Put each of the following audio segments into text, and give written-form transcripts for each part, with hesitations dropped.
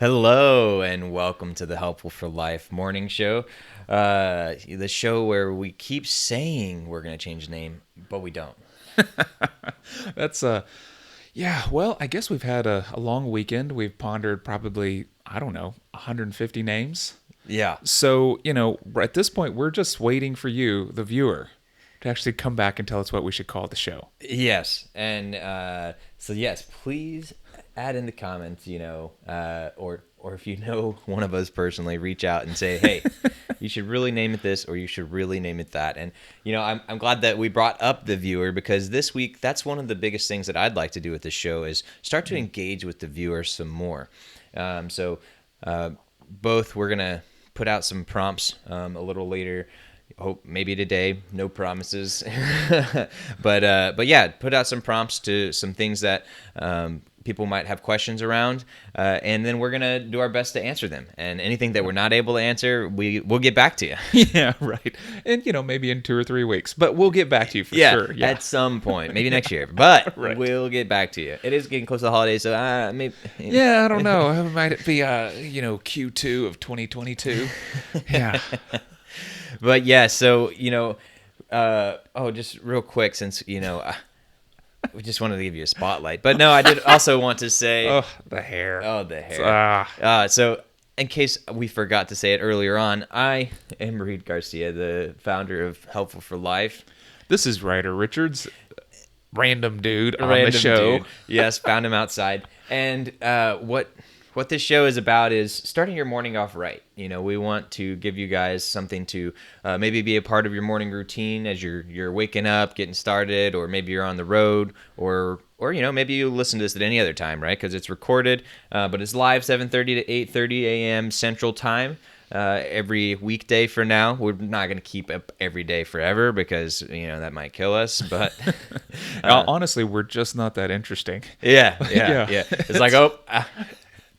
Hello and welcome to the Helpful for Life morning show. The show where we keep saying we're going to change the name, but we don't. That's yeah, well, I guess we've had a long weekend. We've pondered probably, I don't know, 150 names. Yeah. So, at this point, we're just waiting for you, the viewer, to actually come back and tell us what we should call the show. Yes. And so, yes, please add in the comments, or if you know one of us personally, reach out and say, hey, you should really name it this or you should really name it that. And, I'm glad that we brought up the viewer because this week, that's one of the biggest things that I'd like to do with this show is start to engage with the viewer some more. Both we're going to put out some prompts a little later. Hope maybe today, no promises, but yeah, put out some prompts to some things that people might have questions around, and then we're gonna do our best to answer them. And anything that we're not able to answer, we'll get back to you. Yeah, right. And, maybe in 2 or 3 weeks, but we'll get back to you for sure. Yeah, At some point, maybe next year, but right. we'll get back to you. It is getting close to the holidays, so maybe. Yeah, I don't know. Might it be, Q2 of 2022? Yeah. But yeah, so just real quick, since we just wanted to give you a spotlight. But no, I did also want to say, Oh, the hair. oh, the hair. So in case we forgot to say it earlier on, I am Reed Garcia, the founder of Helpful for Life. This is Ryder Richards, random dude on Random the show. dude. Yes, found him outside. And what this show is about is starting your morning off right. We want to give you guys something to maybe be a part of your morning routine as you're waking up, getting started, or maybe you're on the road, or maybe you listen to this at any other time, right? Because it's recorded, but it's live 7:30 to 8:30 a.m. Central Time. Every weekday for now. We're not going to keep up every day forever because that might kill us. But Honestly, we're just not that interesting. yeah. Yeah. It's like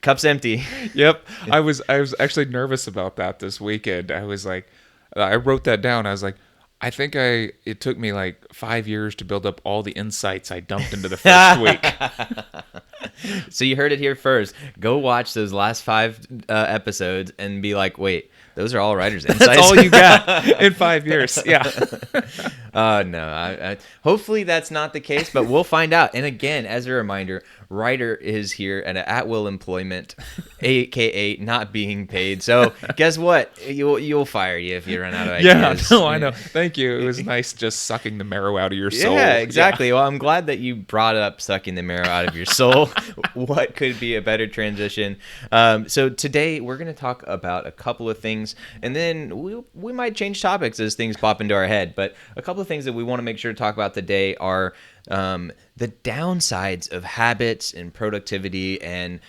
cup's empty. Yep. I was actually nervous about that this weekend. I was like, I wrote that down. I was like, I think it took me like 5 years to build up all the insights I dumped into the first week. So you heard it here first. Go watch those last 5 episodes and be like, wait, those are all Ryder's insights. That's all you got in 5 years. Yeah. No. I hopefully that's not the case, but we'll find out. And again, as a reminder, Ryder is here at will employment, aka not being paid. So guess what? You'll fire you if you run out of ideas. Yeah, no, I know. Thank you. It was nice just sucking the marrow out of your soul. Yeah, exactly. Yeah. Well, I'm glad that you brought up sucking the marrow out of your soul. What could be a better transition? So today we're going to talk about a couple of things, and then we might change topics as things pop into our head. But a couple of things that we want to make sure to talk about today are the downsides of habits and productivity, and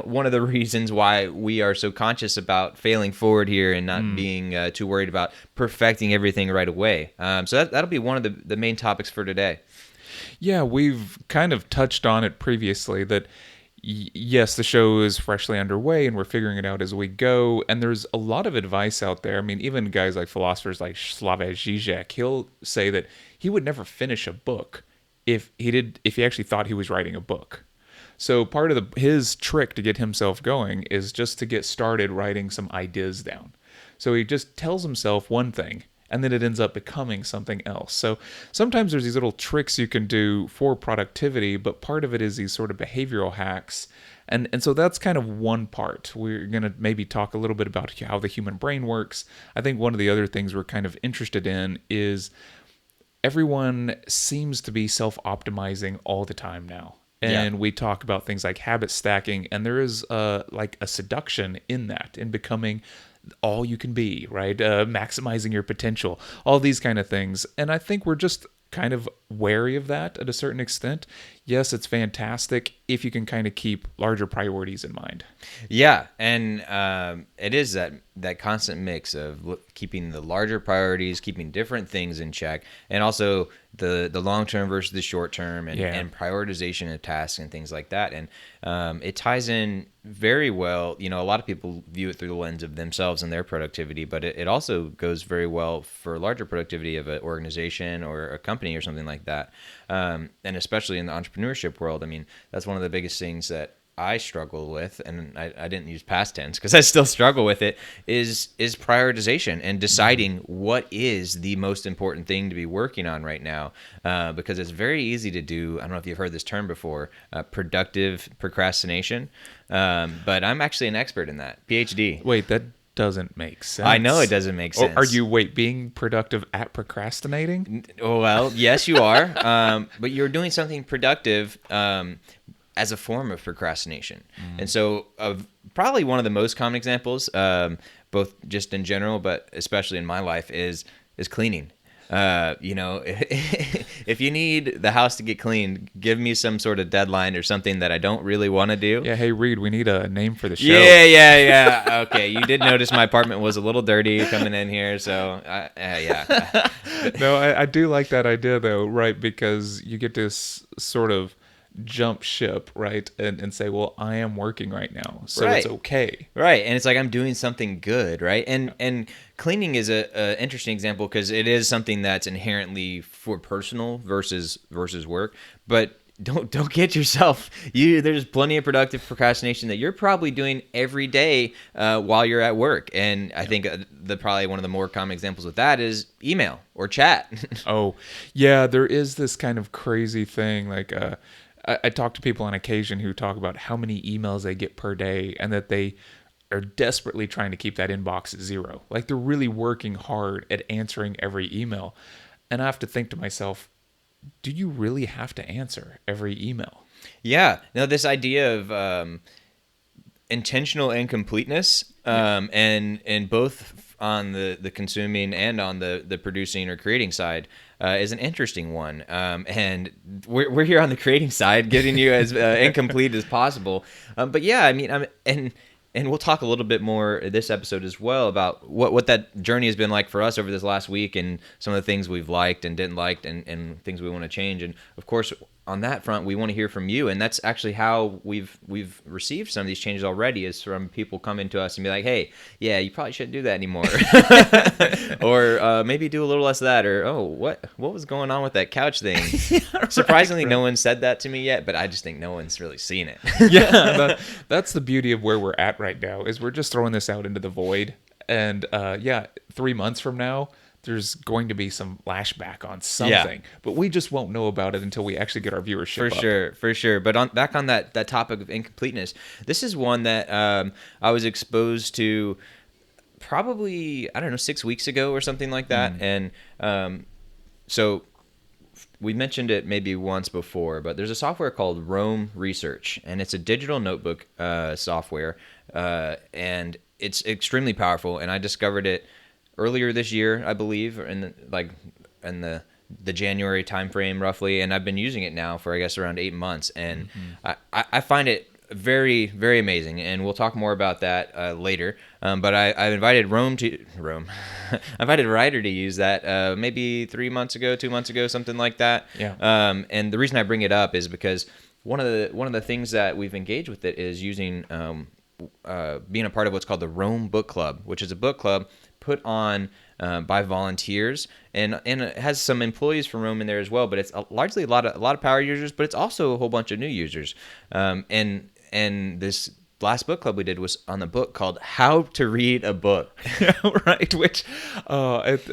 one of the reasons why we are so conscious about failing forward here and not being too worried about perfecting everything right away. So that'll be one of the main topics for today. Yeah, we've kind of touched on it previously that yes, the show is freshly underway and we're figuring it out as we go. And there's a lot of advice out there. I mean, even guys like philosophers like Slavoj Žižek, he'll say that he would never finish a book if he actually thought he was writing a book. So part of his trick to get himself going is just to get started writing some ideas down. So he just tells himself one thing, and then it ends up becoming something else. So sometimes there's these little tricks you can do for productivity, but part of it is these sort of behavioral hacks. And so that's kind of one part. We're going to maybe talk a little bit about how the human brain works. I think one of the other things we're kind of interested in is everyone seems to be self-optimizing all the time now. And we talk about things like habit stacking, and there is like a seduction in that, in becoming all you can be, right? Maximizing your potential, all these kind of things. And I think we're just kind of wary of that at a certain extent. Yes, it's fantastic if you can kind of keep larger priorities in mind. Yeah, and it is that constant mix of keeping the larger priorities, keeping different things in check, and also the long term versus the short term, and prioritization of tasks and things like that. And it ties in very well. A lot of people view it through the lens of themselves and their productivity, but it also goes very well for larger productivity of an organization or a company or something like that. And especially in the entrepreneurship world, I mean, that's one of the biggest things that I struggle with, and I didn't use past tense because I still struggle with it, is prioritization and deciding what is the most important thing to be working on right now. Because it's very easy to do. I don't know if you've heard this term before, productive procrastination. But I'm actually an expert in that. PhD. Wait, that doesn't make sense. I know it doesn't make sense. Or are you being productive at procrastinating? Well, yes, you are. But you're doing something productive as a form of procrastination. And so probably one of the most common examples, both just in general, but especially in my life, is cleaning. If you need the house to get cleaned, give me some sort of deadline or something that I don't really want to do. Yeah, hey, Reed, we need a name for the show. Yeah. Okay, you did notice my apartment was a little dirty coming in here, so yeah. No, I do like that idea, though, right? Because you get to sort of jump ship, right? And say, well, I am working right now, so Right. it's okay. Right, and it's like I'm doing something good, right? And cleaning is a interesting example because it is something that's inherently for personal versus work. But don't get yourself. There's plenty of productive procrastination that you're probably doing every day while you're at work. And I think probably one of the more common examples with that is email or chat. Oh, yeah, there is this kind of crazy thing. Like, I talk to people on occasion who talk about how many emails they get per day and that they are desperately trying to keep that inbox at zero. Like, they're really working hard at answering every email. And I have to think to myself, do you really have to answer every email? Yeah. Now, this idea of intentional incompleteness, and both on the consuming and on the producing or creating side is an interesting one. And we're here on the creating side, getting you as incomplete as possible. But yeah, I mean, and we'll talk a little bit more this episode as well about what that journey has been like for us over this last week and some of the things we've liked and didn't like and things we want to change. And of course, on that front, we want to hear from you. And that's actually how we've received some of these changes already, is from people coming to us and be like, hey, yeah, you probably shouldn't do that anymore. Or maybe do a little less of that. Or, oh, what was going on with that couch thing? Yeah, Surprisingly, no one said that to me yet, but I just think no one's really seen it. Yeah, that's the beauty of where we're at right now, is we're just throwing this out into the void. And 3 months from now, there's going to be some flashback on something, but we just won't know about it until we actually get our viewership up. For sure. But back on that topic of incompleteness, this is one that I was exposed to probably, I don't know, 6 weeks ago or something like that. And so we mentioned it maybe once before, but there's a software called Roam Research, and it's a digital notebook software, and it's extremely powerful. And I discovered it earlier this year, I believe, in the January timeframe roughly, and I've been using it now for, I guess, around 8 months, and I find it very, very amazing, and we'll talk more about that later. But I invited I invited Ryder to use that maybe 3 months ago, 2 months ago, something like that. Yeah. And the reason I bring it up is because one of the things that we've engaged with it is using being a part of what's called the Rome Book Club, which is a book club put on by volunteers, and it has some employees from Rome in there as well. But it's largely a lot of power users, but it's also a whole bunch of new users. And this last book club we did was on the book called How to Read a Book. Right. Which at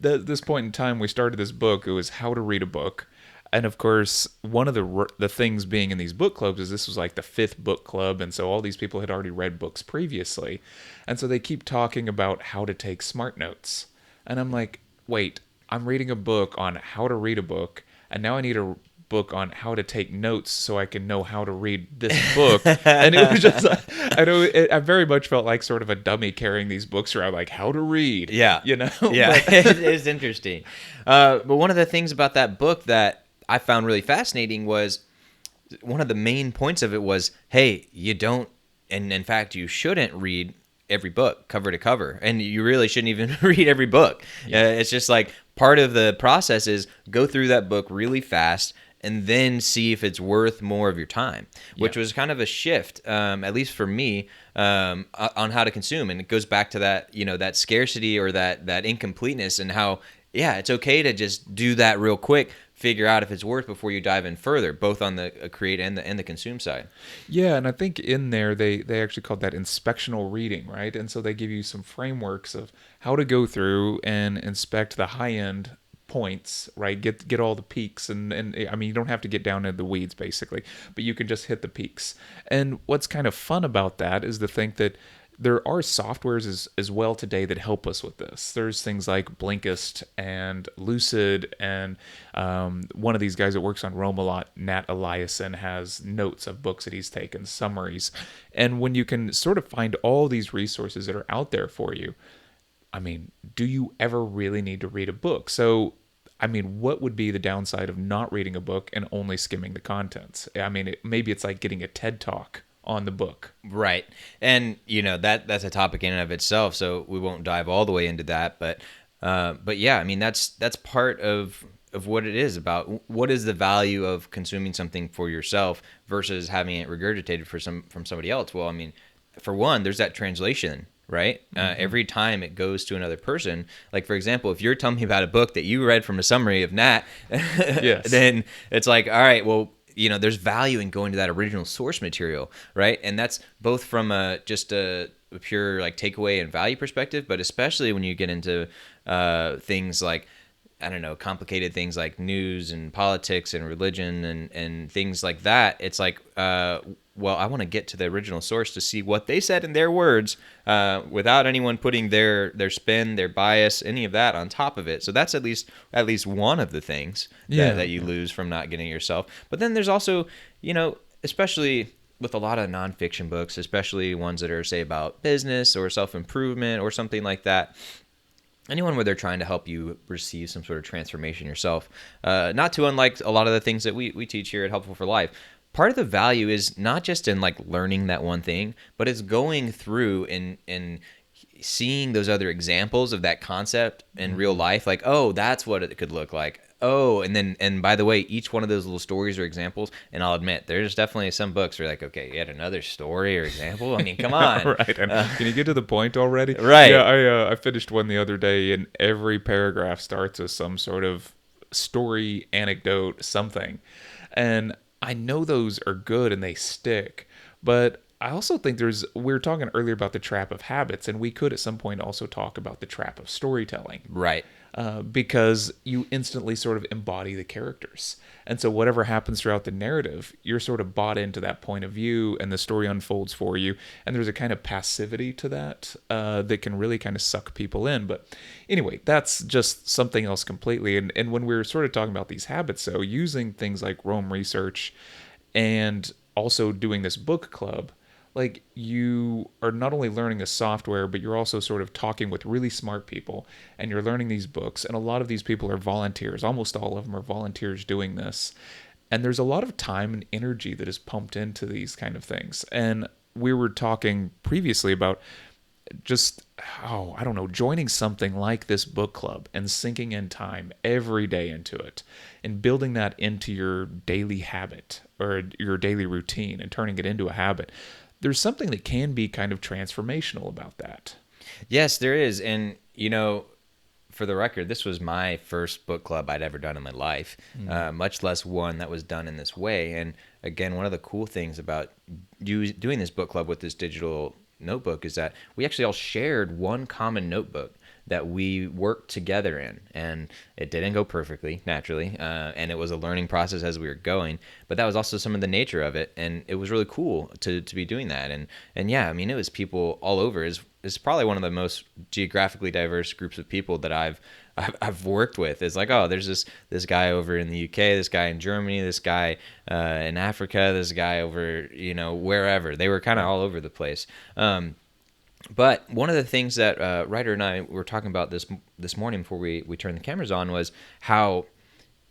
this point in time we started this book, it was how to read a book. And of course, one of the things being in these book clubs is this was like the 5th book club, and so all these people had already read books previously. And so they keep talking about how to take smart notes. And I'm like, wait, I'm reading a book on how to read a book, and now I need a book on how to take notes so I can know how to read this book. And it was just like, I very much felt like sort of a dummy carrying these books around, like how to read. Yeah. You know? Yeah, it's interesting. But one of the things about that book that I found really fascinating was one of the main points of it was, hey, you don't, and in fact, you shouldn't read every book cover to cover, and you really shouldn't even read every book. It's just like part of the process is go through that book really fast and then see if it's worth more of your time, which was kind of a shift, at least for me, on how to consume. And it goes back to that, that scarcity or that incompleteness, and how, it's okay to just do that real quick, figure out if it's worth before you dive in further, both on the create and the consume side. Yeah, and I think in there they actually called that inspectional reading, right? And so they give you some frameworks of how to go through and inspect the high end points, right? Get all the peaks, and I mean, you don't have to get down into the weeds basically, but you can just hit the peaks. And what's kind of fun about that is to think that there are softwares as well today that help us with this. There's things like Blinkist and Lucid, and one of these guys that works on Rome a lot, Nat Eliason, has notes of books that he's taken, summaries. And when you can sort of find all these resources that are out there for you, I mean, do you ever really need to read a book? So, I mean, what would be the downside of not reading a book and only skimming the contents? I mean, maybe it's like getting a TED Talk on the book. Right. And that's a topic in and of itself, so we won't dive all the way into that, but yeah, I mean that's part of what it is about. What is the value of consuming something for yourself versus having it regurgitated from somebody else? Well, I mean, for one, there's that translation, right? Every time it goes to another person, like for example, if you're telling me about a book that you read from a summary of Nat, Yes. then it's like, all right, well, there's value in going to that original source material, right? And that's both from just a pure like takeaway and value perspective, but especially when you get into things like, I don't know, complicated things like news and politics and religion and things like that. It's like, well, I want to get to the original source to see what they said in their words, without anyone putting their spin, their bias, any of that on top of it. So that's at least one of the things that you lose from not getting it yourself. But then there's also, especially with a lot of nonfiction books, especially ones that are, say, about business or self-improvement or something like that, anyone where they're trying to help you receive some sort of transformation yourself, not too unlike a lot of the things that we teach here at Helpful for Life. Part of the value is not just in like learning that one thing, but it's going through and seeing those other examples of that concept in real life. Like, oh, that's what it could look like. Oh, and by the way, each one of those little stories or examples, and I'll admit, there's definitely some books where you're like, okay, yet another story or example. I mean, come on. Right. And can you get to the point already? Right. Yeah, I finished one the other day, and every paragraph starts with some sort of story, anecdote, something. And I know those are good and they stick, but I also think we were talking earlier about the trap of habits, and we could at some point also talk about the trap of storytelling. Right. Because you instantly sort of embody the characters. And so whatever happens throughout the narrative, you're sort of bought into that point of view, and the story unfolds for you. And there's a kind of passivity to that that can really kind of suck people in. But anyway, that's just something else completely. And when we were sort of talking about these habits, so using things like Rome Research and also doing this book club, like you are not only learning the software, but you're also sort of talking with really smart people, and you're learning these books. And a lot of these people are volunteers. Almost all of them are volunteers doing this. And there's a lot of time and energy that is pumped into these kind of things. And we were talking previously about just, I don't know, joining something like this book club and sinking in time every day into it and building that into your daily habit or your daily routine and turning it into a habit. There's something that can be kind of transformational about that. Yes, there is. And, for the record, this was my first book club I'd ever done in my life, much less one that was done in this way. And again, one of the cool things about you doing this book club with this digital notebook is that we actually all shared one common notebook that we worked together in, and it didn't go perfectly, naturally, and it was a learning process as we were going, but that was also some of the nature of it, and it was really cool to be doing that. And yeah, I mean, it was people all over. It's probably one of the most geographically diverse groups of people that I've worked with. It's like, oh, there's this guy over in the UK, this guy in Germany, this guy in Africa, this guy over, wherever. They were kind of all over the place. But one of the things that Ryder and I were talking about this morning before we turned the cameras on was how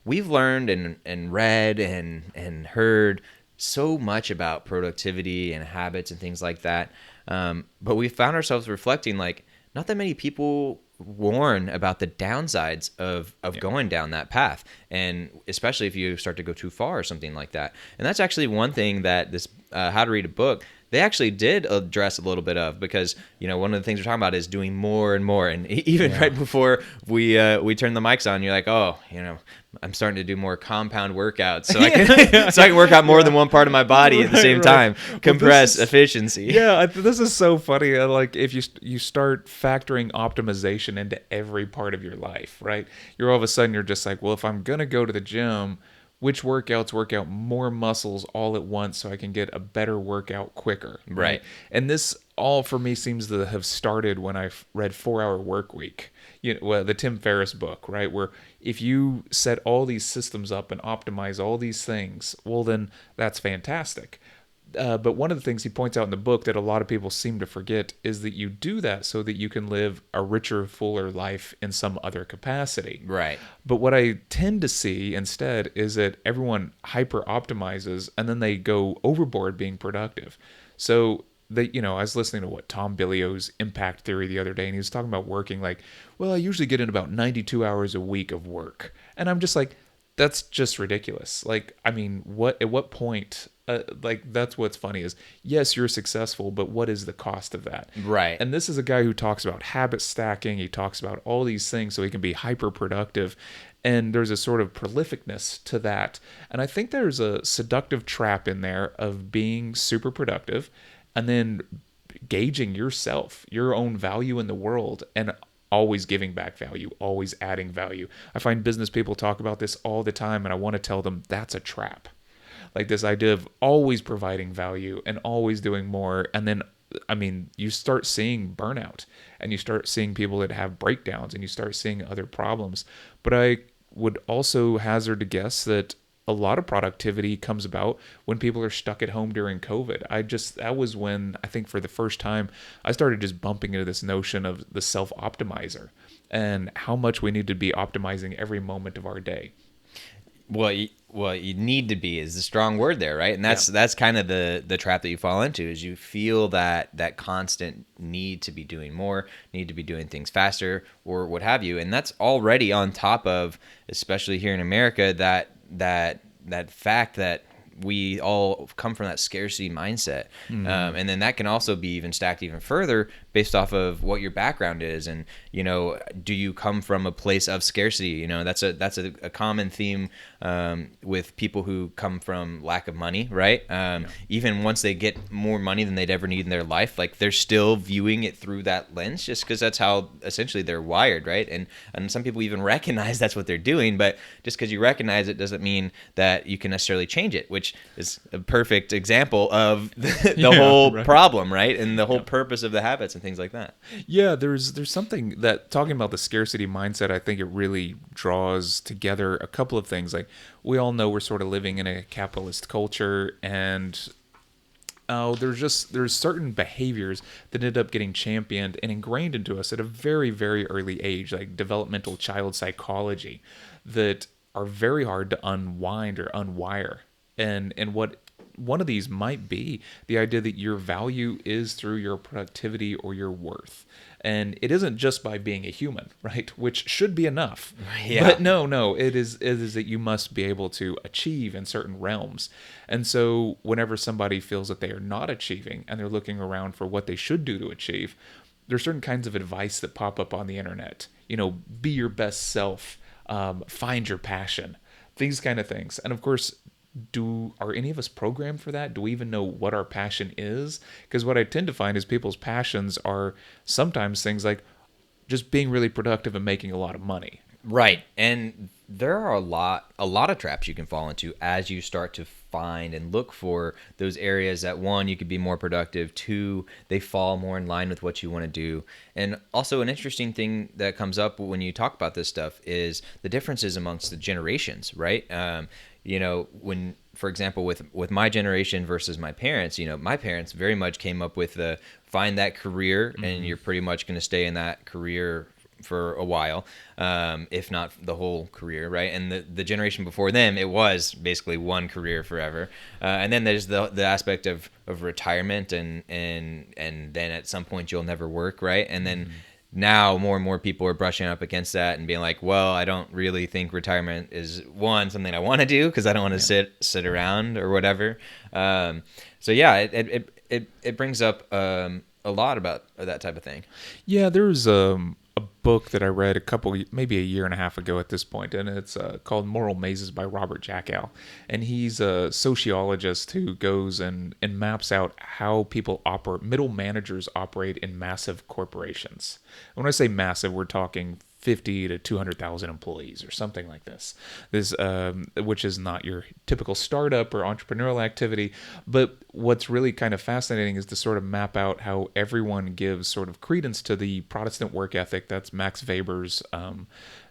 we've learned and read and heard so much about productivity and habits and things like that. But we found ourselves reflecting, like, not that many people warn about the downsides of going down that path, and especially if you start to go too far or something like that. And that's actually one thing that this How to Read a Book they actually did address a little bit of, because one of the things we're talking about is doing more and more, and even right before we turned the mics on, you're like, oh, I'm starting to do more compound workouts, so I can work out more than one part of my body at the same time. Compress efficiency. Yeah, this is so funny. Like if you start factoring optimization into every part of your life, right? You're all of a sudden you're just like, well, if I'm gonna go to the gym, which workouts work out more muscles all at once so I can get a better workout quicker, Right. And this all for me seems to have started when I read 4-Hour Workweek, the Tim Ferriss book, right? Where if you set all these systems up and optimize all these things, well, then that's fantastic. But one of the things he points out in the book that a lot of people seem to forget is that you do that so that you can live a richer, fuller life in some other capacity. Right. But what I tend to see instead is that everyone hyper optimizes and then they go overboard being productive. So I was listening to Tom Bilio's Impact Theory the other day, and he was talking about working like, well, I usually get in about 92 hours a week of work. And I'm just like, that's just ridiculous. Like, I mean, at what point, that's what's funny is, yes, you're successful, but what is the cost of that? Right. And this is a guy who talks about habit stacking. He talks about all these things so he can be hyper productive. And there's a sort of prolificness to that. And I think there's a seductive trap in there of being super productive and then gauging yourself, your own value in the world, and always giving back value, always adding value. I find business people talk about this all the time, and I want to tell them that's a trap. Like this idea of always providing value and always doing more. And then, I mean, you start seeing burnout and you start seeing people that have breakdowns and you start seeing other problems. But I would also hazard to guess that a lot of productivity comes about when people are stuck at home during COVID. That was when I think for the first time I started just bumping into this notion of the self-optimizer and how much we need to be optimizing every moment of our day. Well, you need to be is the strong word there, right? And that's kind of the trap that you fall into, is you feel that constant need to be doing more, need to be doing things faster, or what have you. And that's already on top of, especially here in America, that fact that we all come from that scarcity mindset. Mm-hmm. And then that can also be even stacked even further based off of what your background is. And, do you come from a place of scarcity? That's a common theme with people who come from lack of money, right? Even once they get more money than they'd ever need in their life, like they're still viewing it through that lens just because that's how essentially they're wired, right? And some people even recognize that's what they're doing, but just because you recognize it doesn't mean that you can necessarily change it, which is a perfect example of the whole problem, right? And the whole purpose of the habits and things like that. Yeah, there's something that, talking about the scarcity mindset, I think it really draws together a couple of things. Like, we all know we're sort of living in a capitalist culture, and there's certain behaviors that end up getting championed and ingrained into us at a very, very early age, like developmental child psychology, that are very hard to unwind or unwire. And what one of these might be the idea that your value is through your productivity or your worth. And it isn't just by being a human, right? Which should be enough. Yeah. But no, it is that you must be able to achieve in certain realms. And so whenever somebody feels that they are not achieving and they're looking around for what they should do to achieve, there's certain kinds of advice that pop up on the internet. Be your best self, find your passion, these kind of things. And of course, are any of us programmed for that? Do we even know what our passion is? Because what I tend to find is people's passions are sometimes things like just being really productive and making a lot of money. Right. And there are a lot of traps you can fall into as you start to find and look for those areas that, one, you could be more productive, two, they fall more in line with what you want to do. And also an interesting thing that comes up when you talk about this stuff is the differences amongst the generations, right? When, for example, with my generation versus my parents, my parents very much came up with the find that career, mm-hmm. and you're pretty much going to stay in that career for a while, if not the whole career, right? And the generation before them, it was basically one career forever. And then there's the aspect of retirement, and then at some point you'll never work, right? And then now more and more people are brushing up against that and being like, well, I don't really think retirement is something I want to do because I don't want to sit around or whatever. So yeah, it brings up a lot about that type of thing. Yeah, there's a book that I read maybe a year and a half ago at this point, and it's called Moral Mazes by Robert Jackow. And he's a sociologist who goes and maps out how middle managers operate in massive corporations. And when I say massive, we're talking 50 to 200,000 employees or something like this. Which is not your typical startup or entrepreneurial activity. But what's really kind of fascinating is to sort of map out how everyone gives sort of credence to the Protestant work ethic. That's Max Weber's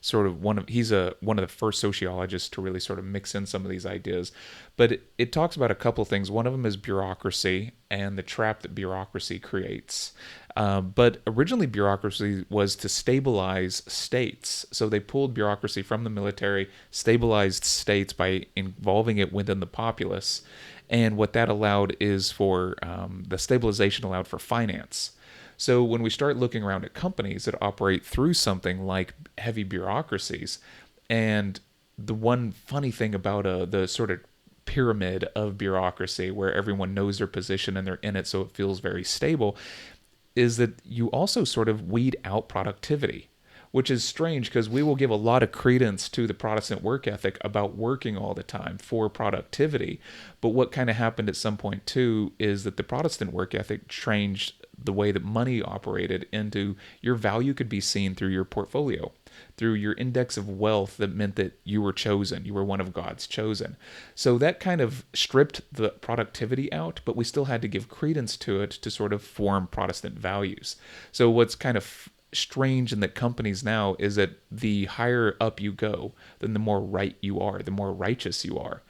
sort of he's one of the first sociologists to really sort of mix in some of these ideas. But it talks about a couple of things. One of them is bureaucracy and the trap that bureaucracy creates. But originally, bureaucracy was to stabilize states. So they pulled bureaucracy from the military, stabilized states by involving it within the populace. And what that allowed is for the stabilization allowed for finance. So when we start looking around at companies that operate through something like heavy bureaucracies, and the one funny thing about the sort of pyramid of bureaucracy where everyone knows their position and they're in it so it feels very stable, is that you also sort of weed out productivity, which is strange because we will give a lot of credence to the Protestant work ethic about working all the time for productivity. But what kind of happened at some point too is that the Protestant work ethic changed the way that money operated into your value could be seen through your portfolio, through your index of wealth that meant that you were chosen, you were one of God's chosen. So that kind of stripped the productivity out, but we still had to give credence to it to sort of form Protestant values. So what's kind of strange in the companies now is that the higher up you go, then the more right you are, the more righteous you are.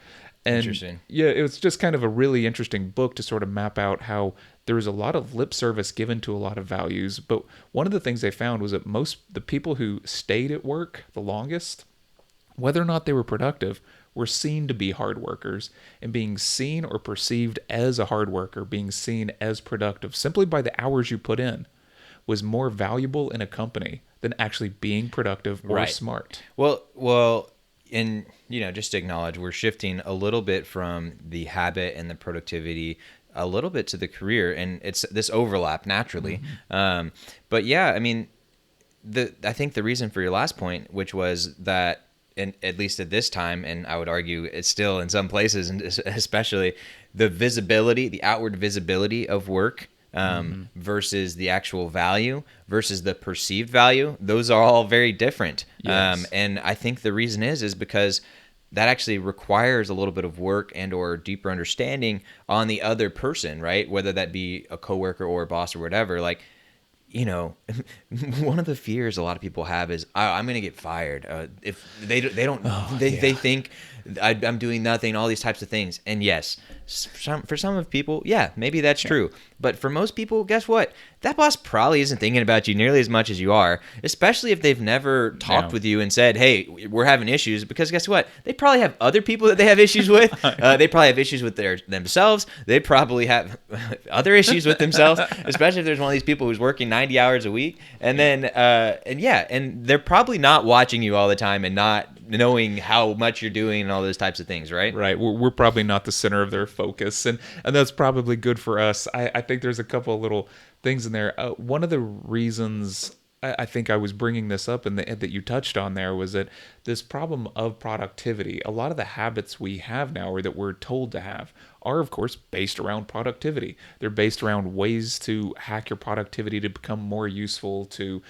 And Interesting. yeah, it was just kind of a really interesting book to sort of map out how there was a lot of lip service given to a lot of values. But one of the things they found was that the people who stayed at work the longest, whether or not they were productive, were seen to be hard workers, and being seen or perceived as a hard worker, being seen as productive simply by the hours you put in, was more valuable in a company than actually being productive or smart. Well, and just to acknowledge, we're shifting a little bit from the habit and the productivity a little bit to the career, and it's this overlap naturally. Mm-hmm. But yeah, I mean, I think the reason for your last point, which was that, and at least at this time, and I would argue it's still in some places, and especially the outward visibility of work. Versus the actual value versus the perceived value, those are all very different. Yes. And I think the reason is because that actually requires a little bit of work and or deeper understanding on the other person, right? Whether that be a coworker or a boss or whatever. Like, one of the fears a lot of people have is I'm going to get fired if they don't. They think I'm doing nothing. All these types of things. And yes, for some of people, yeah, maybe that's true. But for most people, guess what? That boss probably isn't thinking about you nearly as much as you are, especially if they've never talked with you and said, hey, we're having issues. Because guess what? They probably have other people that they have issues with. They probably have issues with themselves. They probably have other issues with themselves, especially if there's one of these people who's working 90 hours a week. And then, and they're probably not watching you all the time and not knowing how much you're doing and all those types of things, right? Right. We're probably not the center of their focus, and that's probably good for us. I think there's a couple of little things in there. One of the reasons I think I was bringing this up and that you touched on there was that this problem of productivity, a lot of the habits we have now or that we're told to have are, of course, based around productivity. They're based around ways to hack your productivity to become more useful to,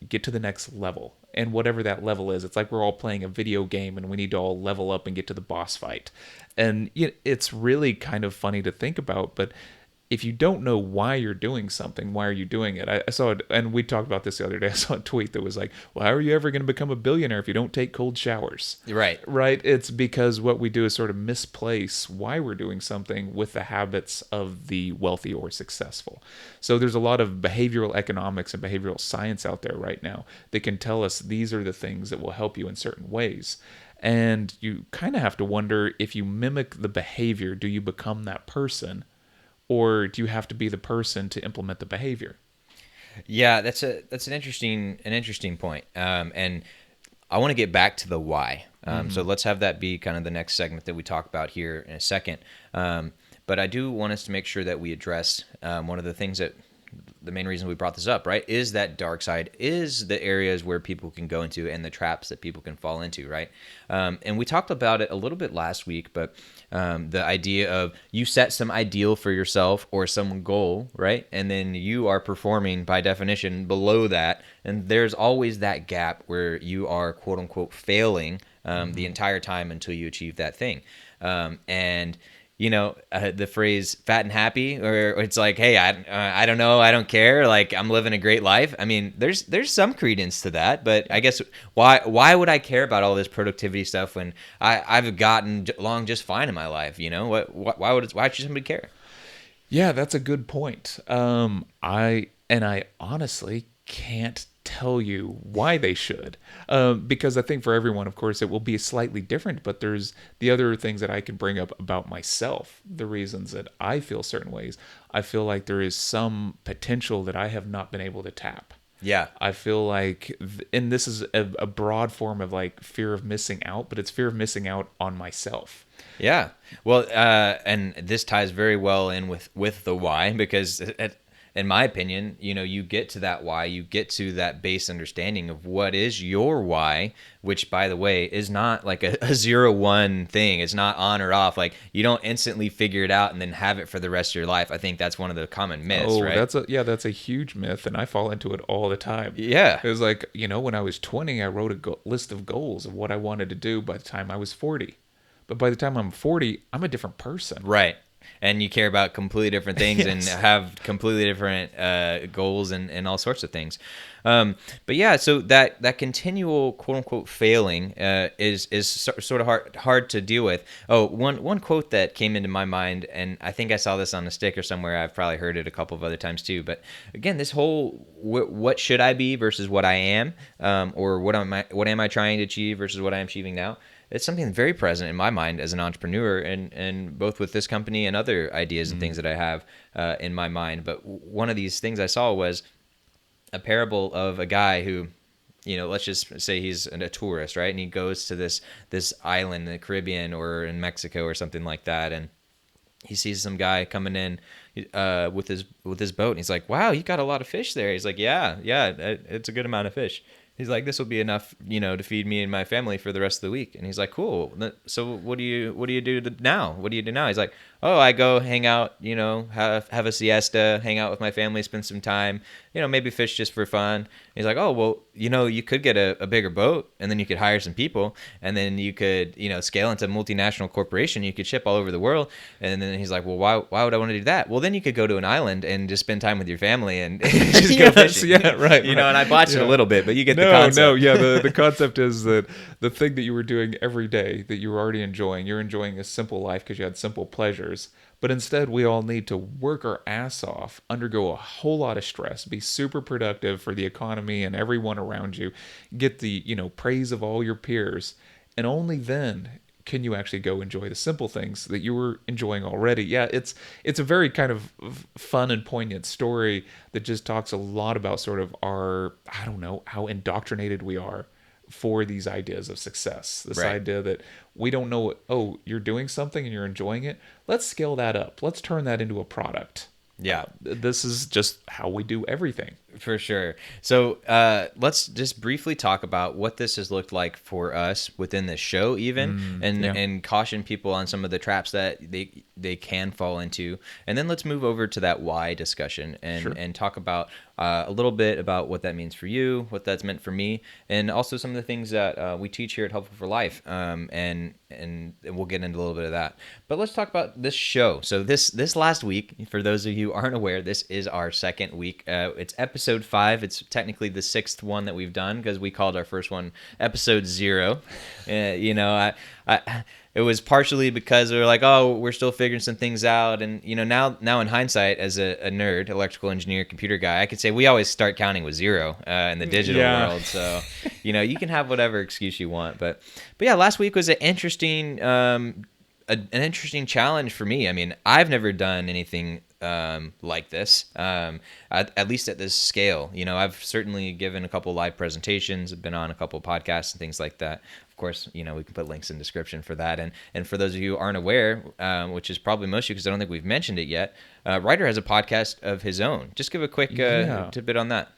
get to the next level. And whatever that level is, it's like we're all playing a video game and we need to all level up and get to the boss fight. And it's really kind of funny to think about, but if you don't know why you're doing something, why are you doing it? I saw it, and we talked about this the other day. I saw a tweet that was like, well, how are you ever going to become a billionaire if you don't take cold showers? Right. Right. It's because what we do is sort of misplace why we're doing something with the habits of the wealthy or successful. So there's a lot of behavioral economics and behavioral science out there right now that can tell us these are the things that will help you in certain ways. And you kind of have to wonder, if you mimic the behavior, do you become that person? Or do you have to be the person to implement the behavior? Yeah, that's an interesting point. And I want to get back to the why. So let's have that be kind of the next segment that we talk about here in a second. But I do want us to make sure that we address one of the things that the main reason we brought this up, right, is that dark side, is the areas where people can go into and the traps that people can fall into, right? And we talked about it a little bit last week, but the idea of you set some ideal for yourself or some goal, right? And then you are performing by definition below that. And there's always that gap where you are quote unquote failing the entire time until you achieve that thing. And the phrase "fat and happy," or it's like, "Hey, I don't know, I don't care. Like I'm living a great life." I mean, there's some credence to that, but I guess why would I care about all this productivity stuff when I've gotten along just fine in my life? Why should somebody care? Yeah, that's a good point. I honestly can't tell you why they should, because I think for everyone, of course, it will be slightly different. But there's the other things that I can bring up about myself, the reasons that I feel certain ways. I feel like there is some potential that I have not been able to tap. Yeah. I feel like, and this is a broad form of like fear of missing out, but it's fear of missing out on myself. Yeah. Well, and this ties very well in with the why, because in my opinion, you get to that why, you get to that base understanding of what is your why, which, by the way, is not like a 0-1 thing. It's not on or off. Like you don't instantly figure it out and then have it for the rest of your life. I think that's one of the common myths, right? That's a huge myth, and I fall into it all the time. Yeah. It was like, when I was 20, I wrote a list of goals of what I wanted to do by the time I was 40. But by the time I'm 40, I'm a different person. Right. And you care about completely different things and Yes. have completely different goals and all sorts of things. But yeah, so that continual quote unquote failing is sort of hard to deal with. Oh, one quote that came into my mind, and I think I saw this on a sticker somewhere. I've probably heard it a couple of other times too. But again, this whole what should I be versus what I am, or what am I trying to achieve versus what I'm achieving now. It's something very present in my mind as an entrepreneur, and both with this company and other ideas and things that I have in my mind. But one of these things I saw was a parable of a guy who, let's just say he's a tourist, right? And he goes to this island in the Caribbean or in Mexico or something like that, and he sees some guy coming in with his boat, and he's like, "Wow, you got a lot of fish there." He's like, "Yeah, it's a good amount of fish." He's like, "This will be enough, to feed me and my family for the rest of the week." And he's like, "Cool. So what do you do now? What do you do now?" He's like, "Oh, I go hang out, have a siesta, hang out with my family, spend some time, maybe fish just for fun." And he's like, "Oh, well, you could get a bigger boat, and then you could hire some people, and then you could, scale into a multinational corporation. You could ship all over the world." And then he's like, "Well, why would I want to do that?" "Well, then you could go to an island and just spend time with your family and just go fishing." Yeah, right. And I botched it a little bit, but you get the No, concept. no, yeah. The concept is that the thing that you were doing every day that you were already enjoying, you're enjoying a simple life because you had simple pleasures. But instead, we all need to work our ass off, undergo a whole lot of stress, be super productive for the economy and everyone around you, get the, praise of all your peers. And only then can you actually go enjoy the simple things that you were enjoying already. Yeah, it's a very kind of fun and poignant story that just talks a lot about sort of I don't know, how indoctrinated we are for these ideas of success. This Right. idea that we don't know, oh, you're doing something and you're enjoying it. Let's scale that up. Let's turn that into a product. Yeah. This is just how we do everything. For sure. So let's just briefly talk about what this has looked like for us within the show, even, and caution people on some of the traps that they can fall into. And then let's move over to that why discussion and talk about a little bit about what that means for you, what that's meant for me, and also some of the things that we teach here at Helpful for Life. And we'll get into a little bit of that. But let's talk about this show. So this last week, for those of you who aren't aware, this is our second week. It's episode 5. It's technically the 6th one that we've done because we called our first one episode 0. It was partially because we were like, oh, we're still figuring some things out. And, now in hindsight, as a nerd, electrical engineer, computer guy, I could say we always start counting with 0 in the digital world. So, you can have whatever excuse you want. But yeah, last week was an interesting challenge for me. I mean, I've never done anything like this, at least at this scale. I've certainly given a couple live presentations, I've been on a couple podcasts and things like that. Of course, we can put links in the description for that. And for those of you who aren't aware, which is probably most of you because I don't think we've mentioned it yet, Ryder has a podcast of his own. Just give a quick tidbit on that.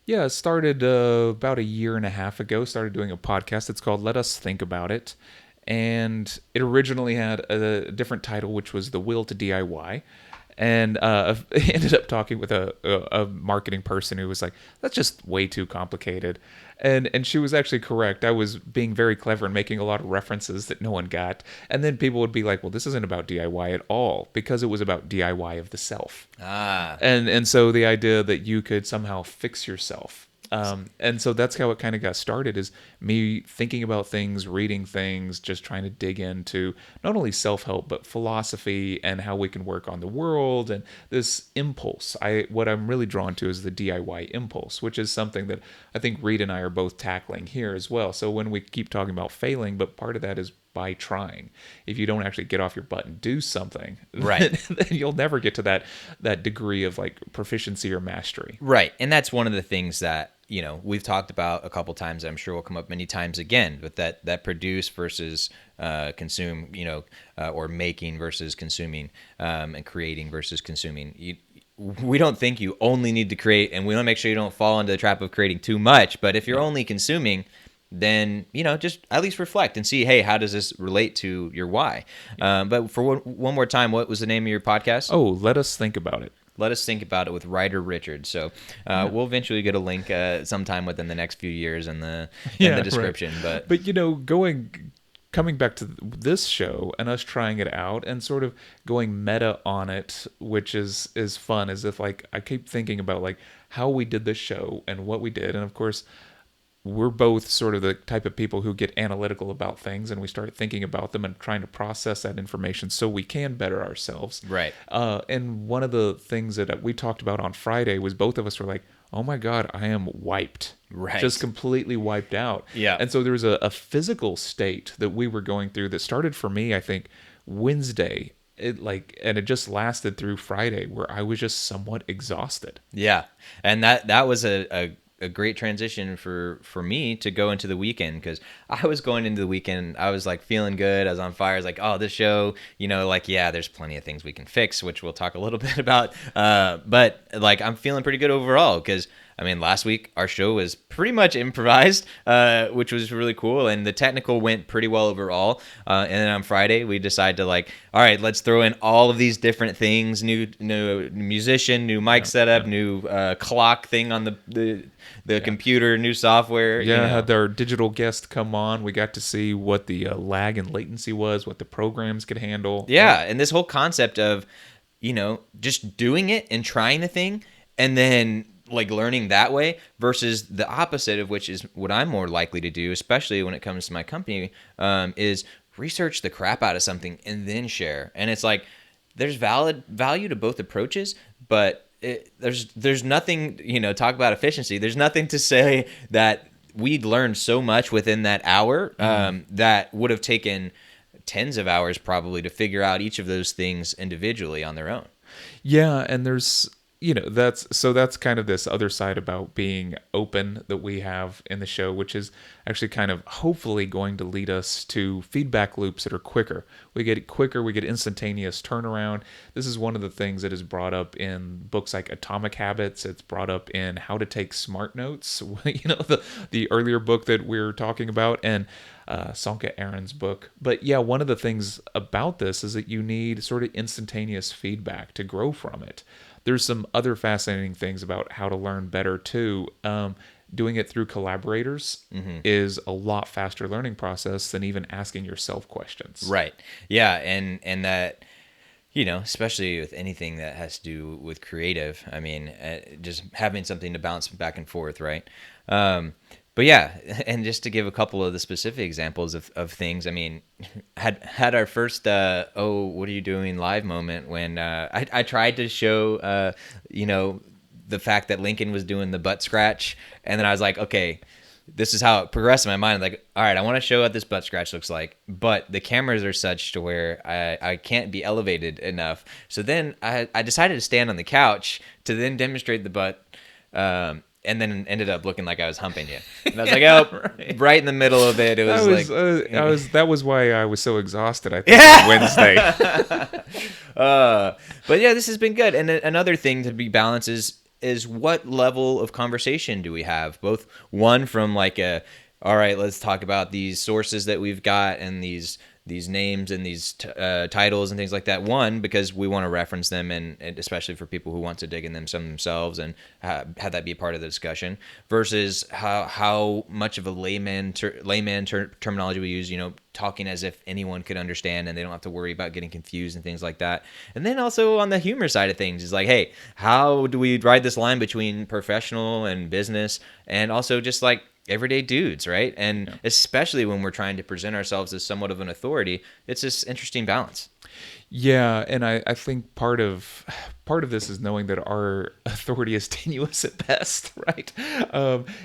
Yeah, it started about a year and a half ago. Started doing a podcast. It's called Let Us Think About It. And it originally had a different title, which was The Will to DIY. And ended up talking with a marketing person who was like, that's just way too complicated. And she was actually correct. I was being very clever and making a lot of references that no one got. And then people would be like, well, this isn't about DIY at all, because it was about DIY of the self. And so the idea that you could somehow fix yourself. And so that's how it kind of got started, is me thinking about things, reading things, just trying to dig into not only self-help, but philosophy and how we can work on the world and this impulse. What I'm really drawn to is the DIY impulse, which is something that I think Reed and I are both tackling here as well. So when we keep talking about failing, but part of that is by trying. If you don't actually get off your butt and do something, right, then you'll never get to that degree of like proficiency or mastery. Right. And that's one of the things that, we've talked about a couple times. I'm sure will come up many times again, but that produce versus consume, or making versus consuming, and creating versus consuming. We don't think you only need to create, and we want to make sure you don't fall into the trap of creating too much. But if you're only consuming, then, just at least reflect and see, hey, how does this relate to your why? But for one more time, what was the name of your podcast? Oh, Let Us Think About It. Let Us Think About It with Ryder Richards. So we'll eventually get a link sometime within the next few years in the description. Right. But coming back to this show and us trying it out and sort of going meta on it, which is fun, as if like I keep thinking about like how we did this show and what we did. And of course, we're both sort of the type of people who get analytical about things, and we start thinking about them and trying to process that information so we can better ourselves. Right. And one of the things that we talked about on Friday was both of us were like, oh my God, I am wiped. Right. Just completely wiped out. Yeah. And so there was a physical state that we were going through that started for me, I think, Wednesday. And it just lasted through Friday, where I was just somewhat exhausted. Yeah. And that was a great transition for me to go into the weekend, because I was going into the weekend, I was like feeling good, I was on fire, I was like, oh, this show, there's plenty of things we can fix, which we'll talk a little bit about, but like I'm feeling pretty good overall, because last week our show was pretty much improvised, which was really cool, and the technical went pretty well overall. And then on Friday we decided to all right, let's throw in all of these different things: new musician, new mic setup, new clock thing on the computer, new software. Yeah, had our digital guest come on. We got to see what the lag and latency was, what the programs could handle. Yeah, and this whole concept of just doing it and trying the thing, and then learning that way, versus the opposite of which is what I'm more likely to do, especially when it comes to my company, is research the crap out of something and then share. And it's like, there's value to both approaches, but there's nothing, talk about efficiency. There's nothing to say that we'd learned so much within that hour that would have taken tens of hours probably to figure out each of those things individually on their own. Yeah, and there's that's kind of this other side about being open that we have in the show, which is actually kind of hopefully going to lead us to feedback loops that are quicker. We get instantaneous turnaround. This is one of the things that is brought up in books like Atomic Habits. It's brought up in How to Take Smart Notes, the earlier book that we're talking about, and Sonka Aaron's book. But yeah, one of the things about this is that you need sort of instantaneous feedback to grow from it. There's some other fascinating things about how to learn better too. Doing it through collaborators is a lot faster learning process than even asking yourself questions. Right. Yeah. And that, especially with anything that has to do with creative, just having something to bounce back and forth. Right. But yeah, and just to give a couple of the specific examples of things, had our first what are you doing live moment when I tried to show the fact that Lincoln was doing the butt scratch, and then I was like, okay, this is how it progressed in my mind. Like, all right, I want to show what this butt scratch looks like, but the cameras are such to where I can't be elevated enough. So then I decided to stand on the couch to then demonstrate the butt. And then ended up looking like I was humping you. And I was like, oh, right in the middle of it. It was that was why I was so exhausted, I think, on Wednesday. But yeah, this has been good. And another thing to be balanced is what level of conversation do we have? Both one from like all right, let's talk about these sources that we've got and these names and these titles and things like that. One, because we want to reference them, and especially for people who want to dig in them some themselves and have that be a part of the discussion. Versus how much of a layman terminology we use. Talking as if anyone could understand, and they don't have to worry about getting confused and things like that. And then also on the humor side of things, is like, hey, how do we ride this line between professional and business, and also just like everyday dudes, right? And especially when we're trying to present ourselves as somewhat of an authority, it's this interesting balance. Yeah, and I think part of this is knowing that our authority is tenuous at best, right?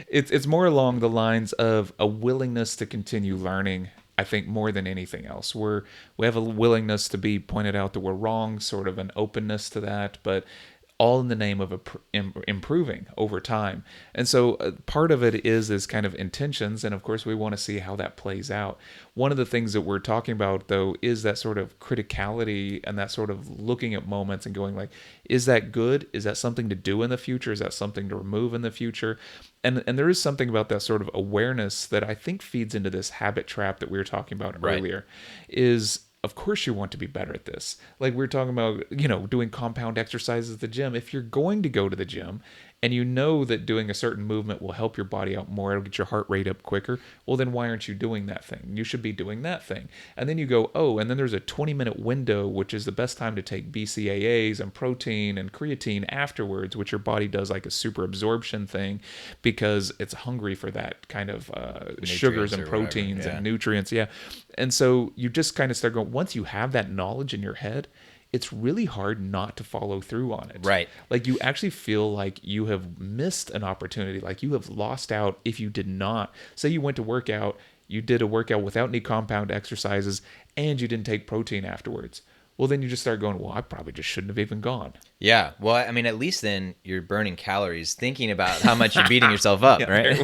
It's more along the lines of a willingness to continue learning. I think more than anything else, we have a willingness to be pointed out that we're wrong, sort of an openness to that, but all in the name of improving over time. And so part of it is kind of intentions, and of course we want to see how that plays out. One of the things that we're talking about, though, is that sort of criticality and that sort of looking at moments and going like, is that good? Is that something to do in the future? Is that something to remove in the future? And there is something about that sort of awareness that I think feeds into this habit trap that we were talking about earlier, is of course you want to be better at this. Like we were talking about, doing compound exercises at the gym. If you're going to go to the gym and you know that doing a certain movement will help your body out more, it'll get your heart rate up quicker, well, then why aren't you doing that thing? You should be doing that thing. And then you go, oh, and then there's a 20-minute window, which is the best time to take BCAAs and protein and creatine afterwards, which your body does like a super absorption thing because it's hungry for that kind of sugars and proteins and nutrients. Yeah. And so you just kind of start going, once you have that knowledge in your head, it's really hard not to follow through on it. Right. Like you actually feel like you have missed an opportunity, like you have lost out if you did not. Say you went to work out, you did a workout without any compound exercises, and you didn't take protein afterwards. Well, then you just start going, well, I probably just shouldn't have even gone. Yeah. Well, I mean, at least then you're burning calories thinking about how much you're beating yourself up, right?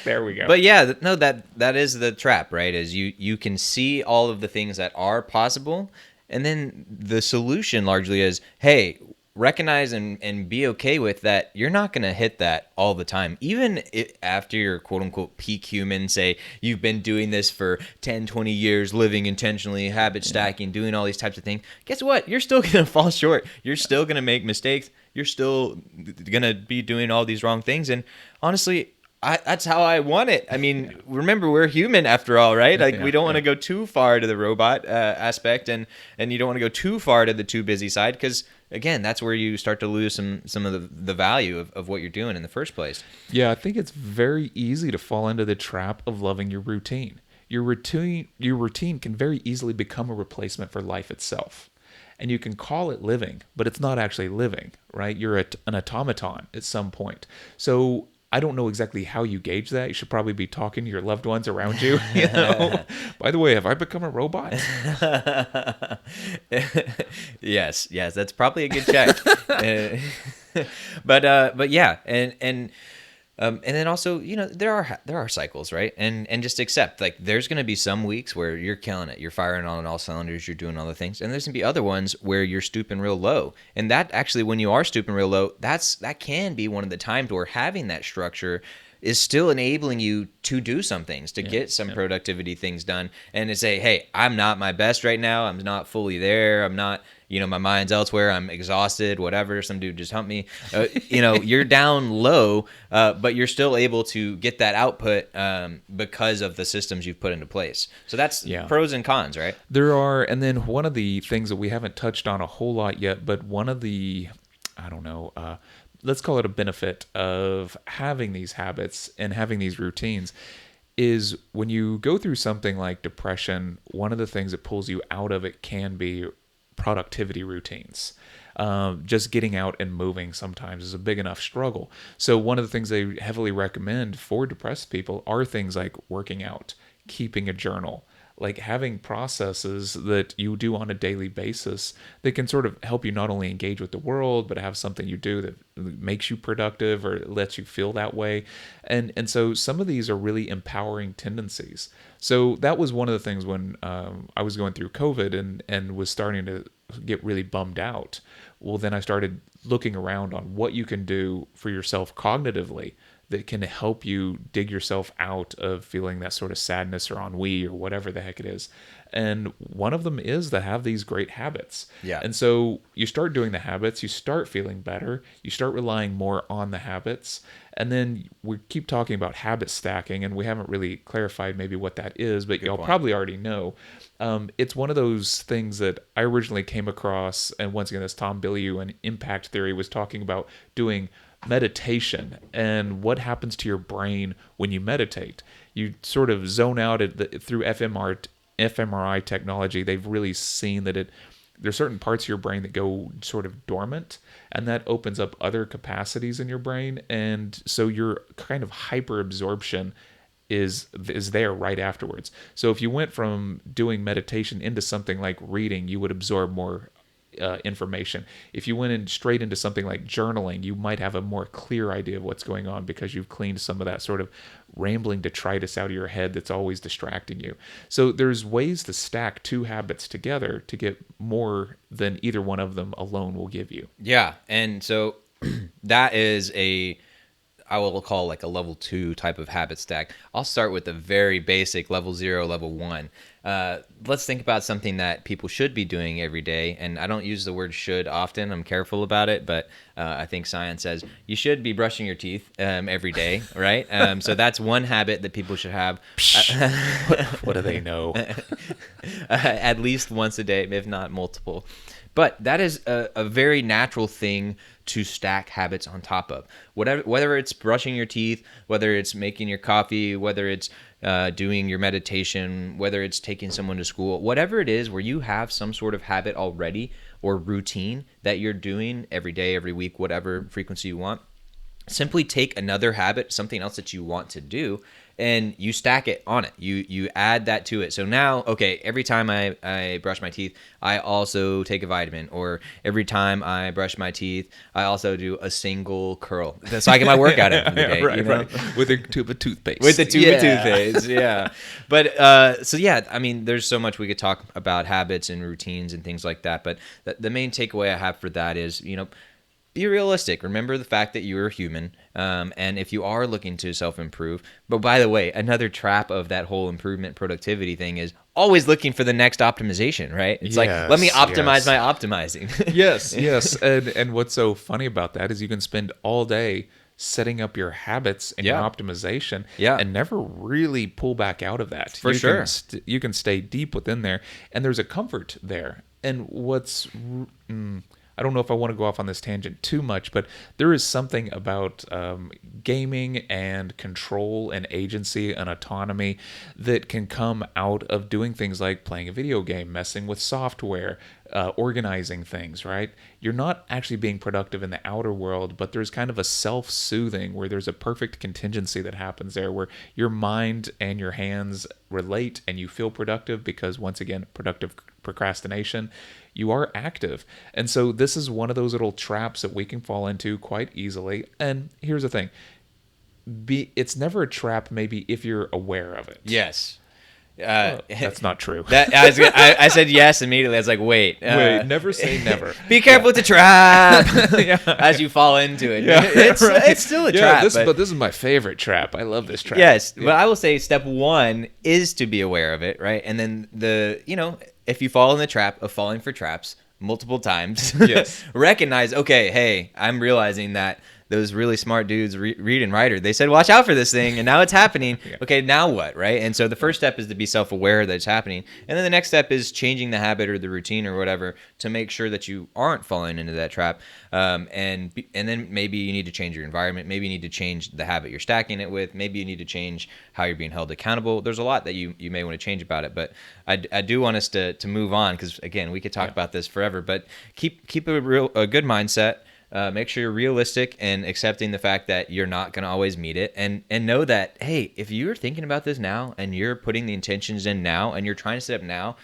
There we go. But yeah, no, that is the trap, right? Is you can see all of the things that are possible, and then the solution largely is, hey, recognize and be okay with that you're not going to hit that all the time. Even after you're quote unquote peak human, say you've been doing this for 10, 20 years, living intentionally, habit stacking, doing all these types of things, guess what? You're still going to fall short. You're still going to make mistakes. You're still going to be doing all these wrong things. And honestly, that's how I want it. I mean, remember, we're human after all, right? Like we don't want to go too far to the robot aspect, and you don't want to go too far to the too busy side, because again, that's where you start to lose some of the value of what you're doing in the first place. Yeah, I think it's very easy to fall into the trap of loving your routine. Your routine can very easily become a replacement for life itself. And you can call it living, but it's not actually living, right? You're an automaton at some point. So I don't know exactly how you gauge that. You should probably be talking to your loved ones around you. By the way, have I become a robot? Yes, that's probably a good check. But yeah, and then also, there are cycles, right? And just accept, like, there's going to be some weeks where you're killing it, you're firing on all cylinders, you're doing all the things, and there's going to be other ones where you're stooping real low. And that actually, when you are stooping real low, that can be one of the times where having that structure is still enabling you to do some things, to get some productivity things done, and to say, hey, I'm not my best right now, I'm not fully there, I'm not, my mind's elsewhere, I'm exhausted, whatever, some dude just humped me. You're down low, but you're still able to get that output because of the systems you've put into place. So that's pros and cons, right? There are, and then one of the things that we haven't touched on a whole lot yet, but one of the, let's call it a benefit of having these habits and having these routines, is when you go through something like depression, one of the things that pulls you out of it can be productivity routines. Just getting out and moving sometimes is a big enough struggle. So one of the things they heavily recommend for depressed people are things like working out, keeping a journal, like having processes that you do on a daily basis that can sort of help you not only engage with the world, but have something you do that makes you productive or lets you feel that way. And so some of these are really empowering tendencies. So that was one of the things when I was going through COVID and was starting to get really bummed out. Well, then I started looking around on what you can do for yourself cognitively that can help you dig yourself out of feeling that sort of sadness or ennui or whatever the heck it is. And one of them is to have these great habits. Yeah. And so you start doing the habits, you start feeling better, you start relying more on the habits. And then we keep talking about habit stacking, and we haven't really clarified maybe what that is, but y'all probably already know. It's one of those things that I originally came across, and once again, this Tom Bilyeu and impact theory was talking about doing meditation and what happens to your brain when you meditate. You sort of zone out through fMRI technology. They've really seen that there's certain parts of your brain that go sort of dormant, and that opens up other capacities in your brain. And so your kind of hyperabsorption is there right afterwards. So if you went from doing meditation into something like reading, you would absorb more information. If you went straight into something like journaling, you might have a more clear idea of what's going on because you've cleaned some of that sort of rambling detritus out of your head that's always distracting you. So there's ways to stack two habits together to get more than either one of them alone will give you. Yeah, and so that is I will call like a level 2 type of habit stack. I'll start with the very basic level 0, level 1. Let's think about something that people should be doing every day. And I don't use the word should often. I'm careful about it. But I think science says you should be brushing your teeth every day, right? So that's one habit that people should have. What do they know? At least once a day, if not multiple. But that is a very natural thing to stack habits on top of. Whether it's brushing your teeth, whether it's making your coffee, whether it's doing your meditation, whether it's taking someone to school, whatever it is where you have some sort of habit already or routine that you're doing every day, every week, whatever frequency you want, simply take another habit, something else that you want to do, and you stack it on it. You add that to it. So now, okay, every time I brush my teeth, I also take a vitamin. Or every time I brush my teeth, I also do a single curl. So I get my workout in for the day. Right, you know? right. With a tube of toothpaste. With the tube of toothpaste, yeah. But so yeah, I mean, there's so much we could talk about habits and routines and things like that. But the main takeaway I have for that is, be realistic. Remember the fact that you are human, and if you are looking to self-improve. But by the way, another trap of that whole improvement productivity thing is always looking for the next optimization, right? It's like, let me optimize my optimizing. Yes. And what's so funny about that is you can spend all day setting up your habits and your optimization and never really pull back out of that. For sure. You can stay deep within there, and there's a comfort there. And I don't know if I want to go off on this tangent too much, but there is something about gaming and control and agency and autonomy that can come out of doing things like playing a video game, messing with software, organizing things, right? You're not actually being productive in the outer world, but there's kind of a self-soothing where there's a perfect contingency that happens there where your mind and your hands relate and you feel productive because, once again, productive procrastination, you are active. And so this is one of those little traps that we can fall into quite easily. And here's the thing. It's never a trap maybe if you're aware of it. Yes. That's not true. I said yes immediately. I was like, wait, never say never. Be careful with the trap as you fall into it. It's still a trap. But this is my favorite trap. I love this trap. Yes, but I will say step 1 is to be aware of it, right? And then if you fall in the trap of falling for traps multiple times, recognize, okay, hey, I'm realizing that those really smart dudes, Reed and Ryder, they said, watch out for this thing, and now it's happening. Yeah. Okay, now what, right? And so the first step is to be self-aware that it's happening, and then the next step is changing the habit or the routine or whatever to make sure that you aren't falling into that trap. And then maybe you need to change your environment. Maybe you need to change the habit you're stacking it with. Maybe you need to change how you're being held accountable. There's a lot that you may want to change about it, but I do want us to move on, because again, we could talk about this forever. But keep a good mindset. Make sure you're realistic and accepting the fact that you're not going to always meet it, and know that, hey, if you're thinking about this now and you're putting the intentions in now and you're trying to set up now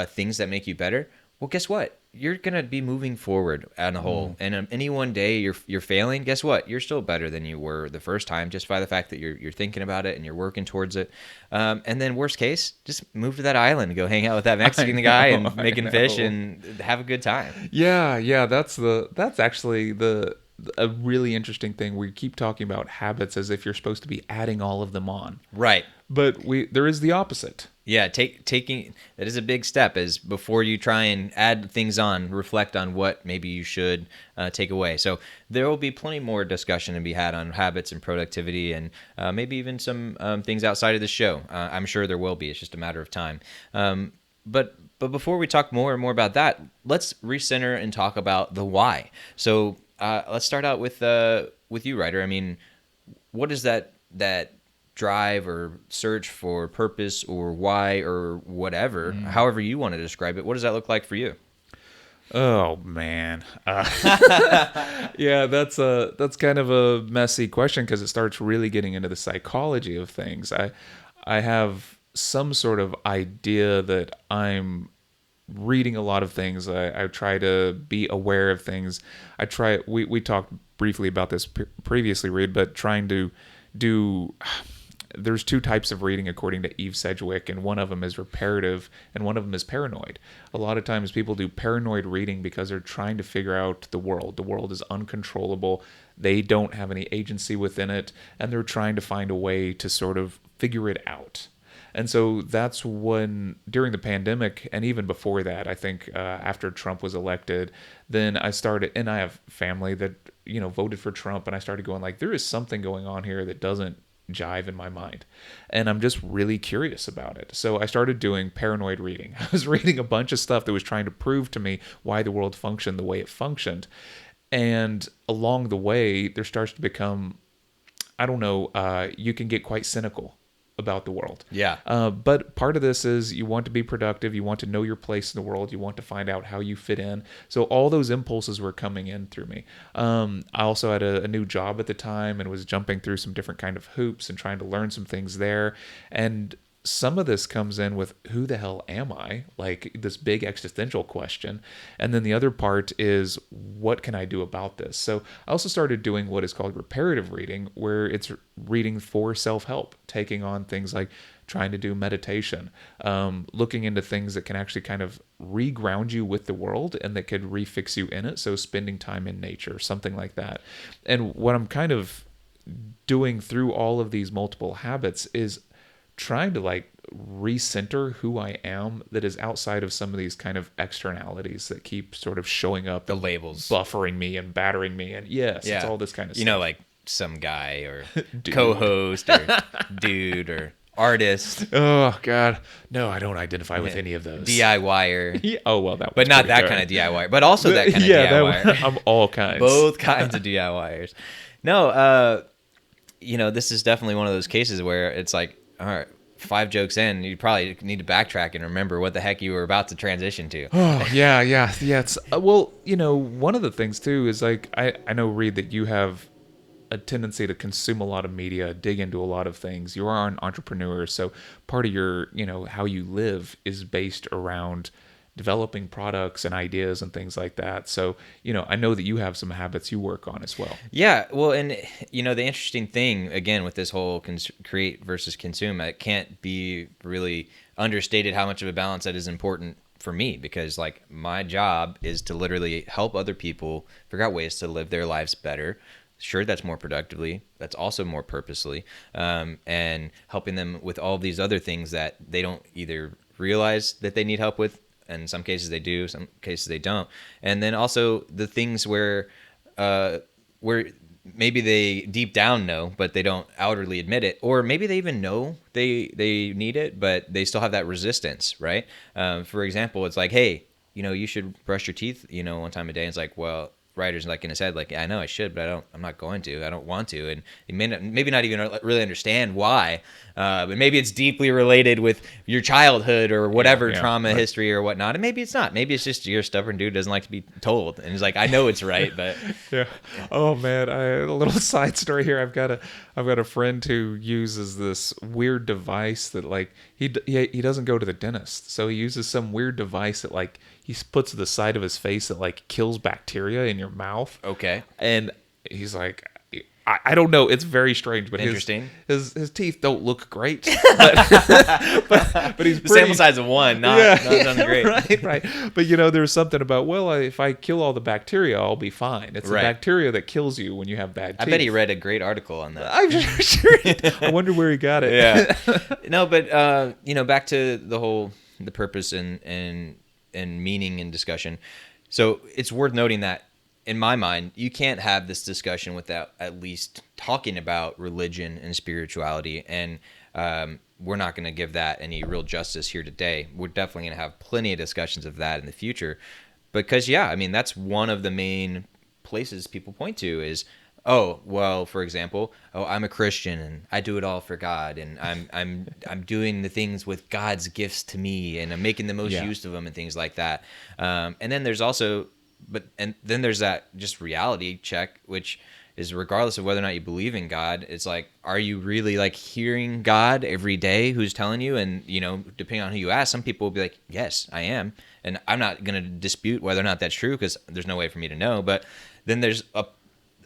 things that make you better, well, guess what? You're going to be moving forward on a whole. And any one day you're failing, guess what? You're still better than you were the first time, just by the fact that you're thinking about it and you're working towards it. And then worst case, just move to that island and go hang out with that Mexican guy and making fish and have a good time. Yeah, that's actually a really interesting thing. We keep talking about habits as if you're supposed to be adding all of them on. Right. But there is the opposite. Yeah, taking that is a big step. Is before you try and add things on, reflect on what maybe you should take away. So there will be plenty more discussion to be had on habits and productivity, and maybe even some things outside of the show. I'm sure there will be. It's just a matter of time. But before we talk more and more about that, let's recenter and talk about the why. So let's start out with you, Ryder. I mean, what is that drive or search for purpose or why or whatever, however you want to describe it? What does that look like for you? Oh man, yeah, that's kind of a messy question, because it starts really getting into the psychology of things. I have some sort of idea that I'm reading a lot of things. I try to be aware of things. We talked briefly about this previously, Reed, but trying to do. There's two types of reading according to Eve Sedgwick, and one of them is reparative and one of them is paranoid. A lot of times people do paranoid reading because they're trying to figure out the world. The world is uncontrollable. They don't have any agency within it, and they're trying to find a way to sort of figure it out. And so that's when, during the pandemic, and even before that, I think after Trump was elected, then I started, and I have family that, voted for Trump, and I started going like, there is something going on here that doesn't jive in my mind, and I'm just really curious about it. So I started doing paranoid reading. I was reading a bunch of stuff that was trying to prove to me why the world functioned the way it functioned, and along the way there starts to become, I don't know, you can get quite cynical about the world. Yeah. But part of this is you want to be productive. You want to know your place in the world. You want to find out how you fit in. So all those impulses were coming in through me. I also had a new job at the time and was jumping through some different kind of hoops and trying to learn some things there. And some of this comes in with, who the hell am I? Like this big existential question. And then the other part is, what can I do about this? So I also started doing what is called reparative reading, where it's reading for self-help, taking on things like trying to do meditation, looking into things that can actually kind of reground you with the world and that could refix you in it. So spending time in nature, something like that. And what I'm kind of doing through all of these multiple habits is trying to like recenter who I am, that is outside of some of these kind of externalities that keep sort of showing up, The labels, buffering me and battering me, and it's all this kind of stuff. Like some guy or co-host or dude or artist. Oh God, no, I don't identify with any of those. DIYer. Yeah. Oh well, that. But not that kind of DIYer, but also that kind of DIYer. I'm all kinds. Both kinds of DIYers. No, this is definitely one of those cases where it's like, all right, 5 jokes in, you probably need to backtrack and remember what the heck you were about to transition to. Oh, yeah. It's well, one of the things too is like, I know, Reed, that you have a tendency to consume a lot of media, dig into a lot of things. You are an entrepreneur, so part of your, how you live is based around developing products and ideas and things like that. So, I know that you have some habits you work on as well. Yeah. Well, and, the interesting thing, again, with this whole create versus consume, it can't be really understated how much of a balance that is important for me, because like my job is to literally help other people figure out ways to live their lives better. Sure, that's more productively. That's also more purposely, and helping them with all these other things that they don't either realize that they need help with. And in some cases they do, some cases they don't. And then also the things where maybe they deep down know, but they don't outwardly admit it, or maybe they even know they need it, but they still have that resistance, right? For example, it's like, hey, you should brush your teeth, one time a day. And it's like, well, writer's like in his head, like, I know I should, but I'm not going to. I don't want to, and he maybe not even really understand why. But maybe it's deeply related with your childhood or whatever trauma right. history or whatnot. And maybe it's not. Maybe it's just you're a stubborn dude who doesn't like to be told, and he's like, I know it's right, but Yeah. Oh man, a little side story here. I've got a friend who uses this weird device that like he doesn't go to the dentist, so he uses some weird device that like he puts to the side of his face that like kills bacteria in your mouth. okay. And he's like, I don't know. It's very strange, but Interesting. His teeth don't look great. But, but he's The sample size of one, not great. right. But there's something about if I kill all the bacteria, I'll be fine. It's the Right. bacteria that kills you when you have bad teeth. I bet he read a great article on that. I'm sure. I wonder where he got it. Yeah. No, but back to the purpose and meaning and discussion. So it's worth noting that in my mind, you can't have this discussion without at least talking about religion and spirituality. And we're not going to give that any real justice here today. We're definitely going to have plenty of discussions of that in the future. Because, that's one of the main places people point to is, oh, well, for example, I'm a Christian and I do it all for God, and I'm doing the things with God's gifts to me, and I'm making the most use of them and things like that. And then there's also then there's that just reality check, which is regardless of whether or not you believe in God, it's like, are you really like hearing God every day who's telling you? And, depending on who you ask, some people will be like, yes, I am. And I'm not going to dispute whether or not that's true because there's no way for me to know. But then there's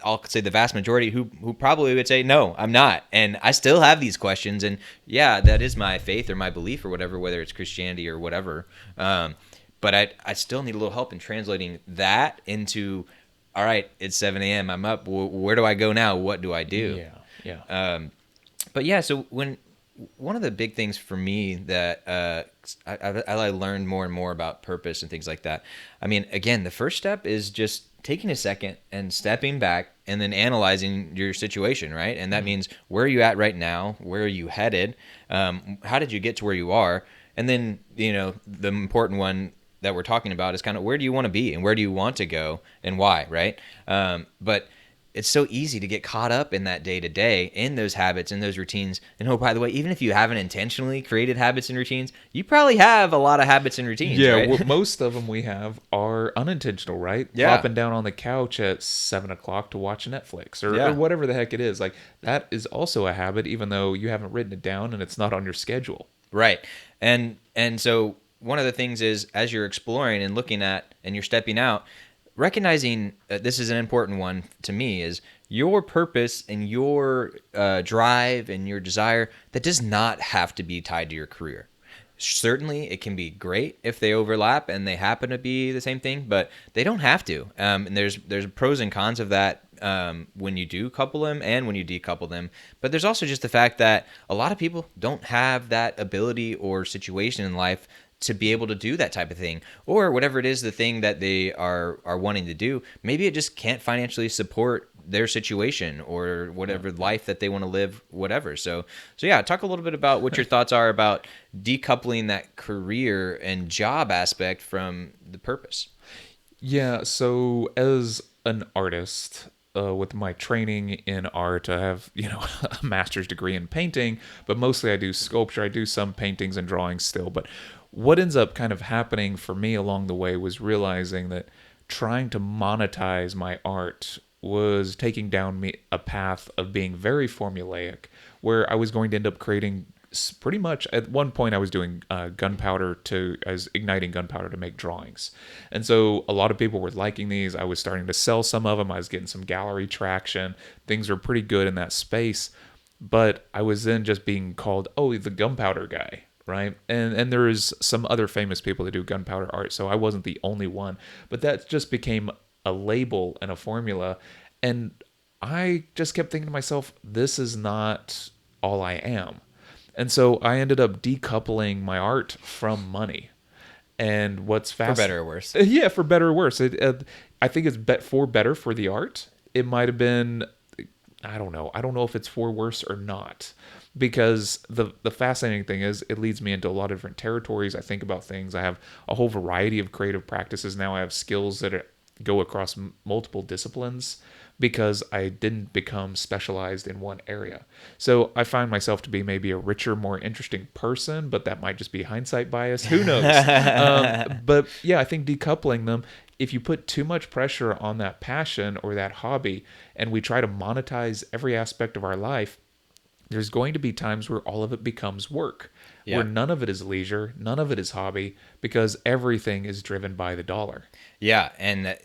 I'll say the vast majority who probably would say, no, I'm not. And I still have these questions. And yeah, that is my faith or my belief or whatever, whether it's Christianity or whatever. But I still need a little help in translating that into, all right, it's 7 a.m. I'm up. Where do I go now? What do I do? Yeah. But yeah, so one of the big things for me that I learned more and more about purpose and things like that. I mean, again, the first step is just taking a second and stepping back and then analyzing your situation, right? And that means, where are you at right now? Where are you headed? How did you get to where you are? And then, the important one that we're talking about is kind of, where do you want to be and where do you want to go and why, right? But it's so easy to get caught up in that day to day, in those habits, in those routines. And oh, by the way, even if you haven't intentionally created habits and routines, you probably have a lot of habits and routines. Yeah, right? well, most of them we have are unintentional, right? Yeah. Flopping down on the couch at 7 o'clock to watch Netflix or whatever the heck it is. Like, that is also a habit, even though you haven't written it down and it's not on your schedule. Right. And so one of the things is, as you're exploring and looking at and you're stepping out, recognizing this is an important one to me, is your purpose and your drive and your desire, that does not have to be tied to your career. Certainly, it can be great if they overlap and they happen to be the same thing, but they don't have to. And there's pros and cons of that when you do couple them and when you decouple them. But there's also just the fact that a lot of people don't have that ability or situation in life to be able to do that type of thing, or whatever it is, the thing that they are wanting to do. Maybe it just can't financially support their situation or whatever life that they want to live, whatever. So yeah, talk a little bit about what your thoughts are about decoupling that career and job aspect from the purpose. Yeah, so as an artist, with my training in art, I have, a master's degree in painting, but mostly I do sculpture. I do some paintings and drawings still, but what ends up kind of happening for me along the way was realizing that trying to monetize my art was taking down me a path of being very formulaic, where I was going to end up creating pretty much, at one point I was doing I was igniting gunpowder to make drawings. And so a lot of people were liking these. I was starting to sell some of them. I was getting some gallery traction. Things were pretty good in that space. But I was then just being called, oh, the gunpowder guy. Right. And there is some other famous people that do gunpowder art. So I wasn't the only one. But that just became a label and a formula. And I just kept thinking to myself, this is not all I am. And so I ended up decoupling my art from money. And what's fast, for better or worse. Yeah, for better or worse. I think it's better for the art. It might have been I don't know. I don't know if it's for worse or not. Because the fascinating thing is it leads me into a lot of different territories. I think about things. I have a whole variety of creative practices now. I have skills that go across multiple disciplines because I didn't become specialized in one area. So I find myself to be maybe a richer, more interesting person, but that might just be hindsight bias. Who knows? But yeah, I think decoupling them, if you put too much pressure on that passion or that hobby and we try to monetize every aspect of our life, there's going to be times where all of it becomes work, where Yeah. none of it is leisure, none of it is hobby, because everything is driven by the dollar. Yeah, and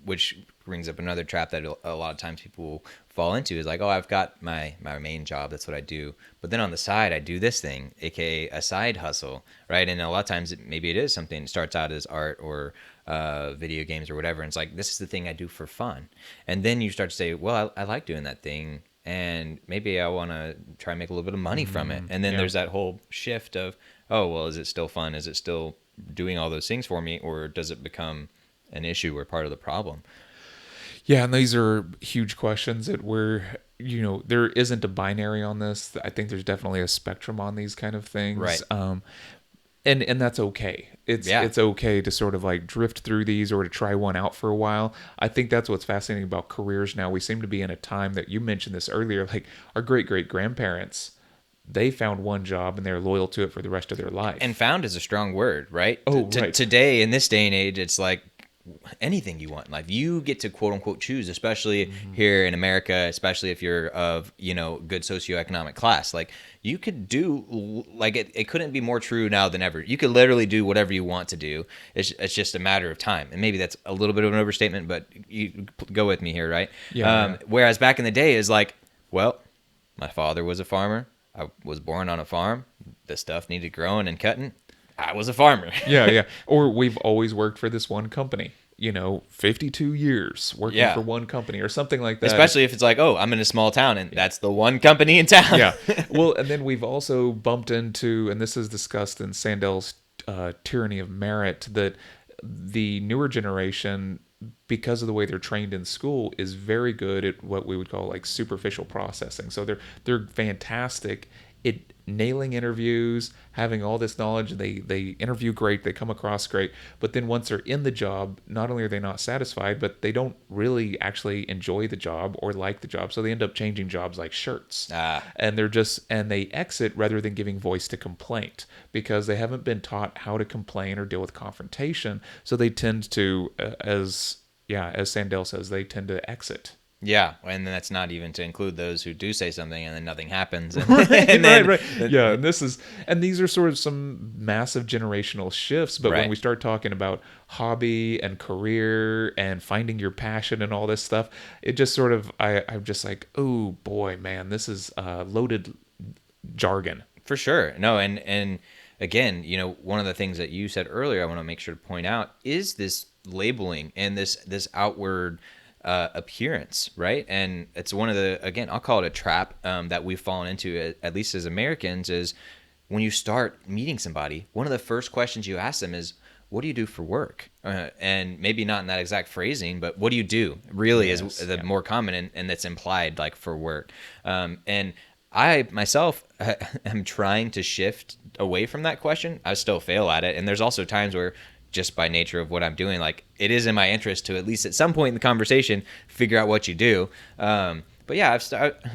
which brings up another trap that a lot of times people will fall into is like, oh, I've got my main job, that's what I do, but then on the side I do this thing, aka a side hustle, right? And a lot of times maybe it is something that starts out as art or video games or whatever, and it's like, this is the thing I do for fun, and then you start to say, well, I like doing that thing, and maybe I want to try and make a little bit of money from it, and then Yeah. there's that whole shift of, oh, well, is it still fun? Is it still doing all those things for me, or does it become an issue or part of the problem? Yeah, and these are huge questions that there isn't a binary on this. I think there's definitely a spectrum on these kind of Right. things. And that's okay. Yeah. It's okay to sort of like drift through these or to try one out for a while. I think that's what's fascinating about careers now. We seem to be in a time that you mentioned this earlier, like our great grandparents, they found one job and they're loyal to it for the rest of their life. And found is a strong word, right? Oh, right. Today, in this day and age, it's like anything you want in life. You get to quote unquote choose, especially here in America, especially if you're of, good socioeconomic class. Like you could do, like it couldn't be more true now than ever. You could literally do whatever you want to do. It's just a matter of time. And maybe that's a little bit of an overstatement, but you go with me here, right? Yeah. Whereas back in the day is like, well, my father was a farmer. I was born on a farm. The stuff needed growing and cutting. I was a farmer. Yeah. Or we've always worked for this one company. 52 years working Yeah. for one company or something like that. Especially if it's like, oh, I'm in a small town and that's the one company in town. Yeah. Well, and then we've also bumped into, and this is discussed in Sandel's Tyranny of Merit, that the newer generation, because of the way they're trained in school, is very good at what we would call like superficial processing. So they're fantastic at nailing interviews, having all this knowledge. They interview great, they come across great, but then once they're in the job, not only are they not satisfied, but they don't really actually enjoy the job or like the job, so they end up changing jobs like shirts. And they exit rather than giving voice to complaint because they haven't been taught how to complain or deal with confrontation, so they tend to as Sandel says, they tend to exit. Yeah, and then that's not even to include those who do say something and then nothing happens. Right. Yeah, and these are sort of some massive generational shifts. But Right. when we start talking about hobby and career and finding your passion and all this stuff, it just sort of I'm just like, oh boy, man, this is loaded jargon. For sure. No, and again, one of the things that you said earlier, I want to make sure to point out is this labeling and this outward appearance, right? And it's one of the, again, I'll call it a trap that we've fallen into, at least as Americans, is when you start meeting somebody, one of the first questions you ask them is, what do you do for work? And maybe not in that exact phrasing, but what do you do really is the more common and that's implied, like for work. And I myself am trying to shift away from that question. I still fail at it. And there's also times where just by nature of what I'm doing, like it is in my interest to at least at some point in the conversation figure out what you do. But yeah,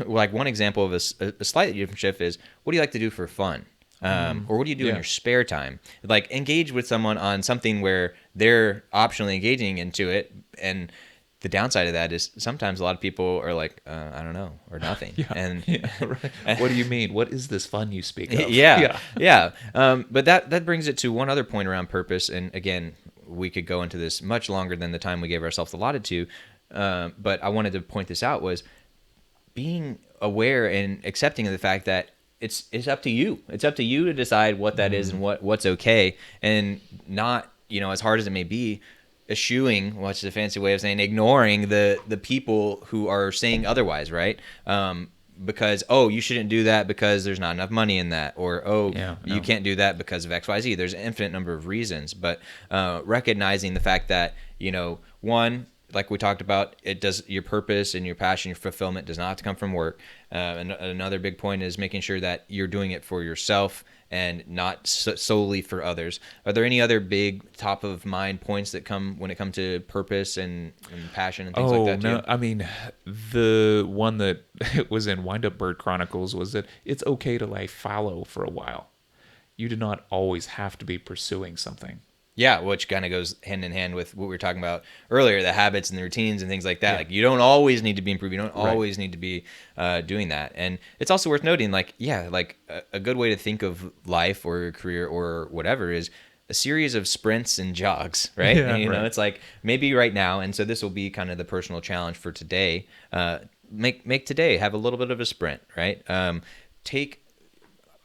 like one example of a slightly different shift is, what do you like to do for fun? Or what do you do in your spare time? Like engage with someone on something where they're optionally engaging into it. And the downside of that is sometimes a lot of people are like, I don't know, or nothing. Right. What do you mean? What is this fun you speak of? Yeah. But that brings it to one other point around purpose. And again, we could go into this much longer than the time we gave ourselves allotted to. But I wanted to point this out was being aware and accepting of the fact that it's up to you. It's up to you to decide what that is and what's okay, and not, as hard as it may be, eschewing, which is a fancy way of saying ignoring the people who are saying otherwise, right? Because, you shouldn't do that because there's not enough money in that, or you can't do that because of XYZ. There's an infinite number of reasons, but recognizing the fact that, one, like we talked about, it does, your purpose and your passion, your fulfillment does not have to come from work. And another big point is making sure that you're doing it for yourself and not solely for others. Are there any other big top of mind points that come when it comes to purpose and passion and things like that too? No, I mean, the one that was in Wind Up Bird Chronicles was that it's okay to lay fallow for a while. You do not always have to be pursuing something. Yeah, which kind of goes hand in hand with what we were talking about earlier, the habits and the routines and things like that. Yeah. Like, you don't always need to be improving. You don't Right. always need to be doing that. And it's also worth noting, like, yeah, like a good way to think of life or your career or whatever is a series of sprints and jogs, right? Yeah, And, you know, right. it's like maybe right now, and so this will be kind of the personal challenge for today. Make today have a little bit of a sprint, right? Take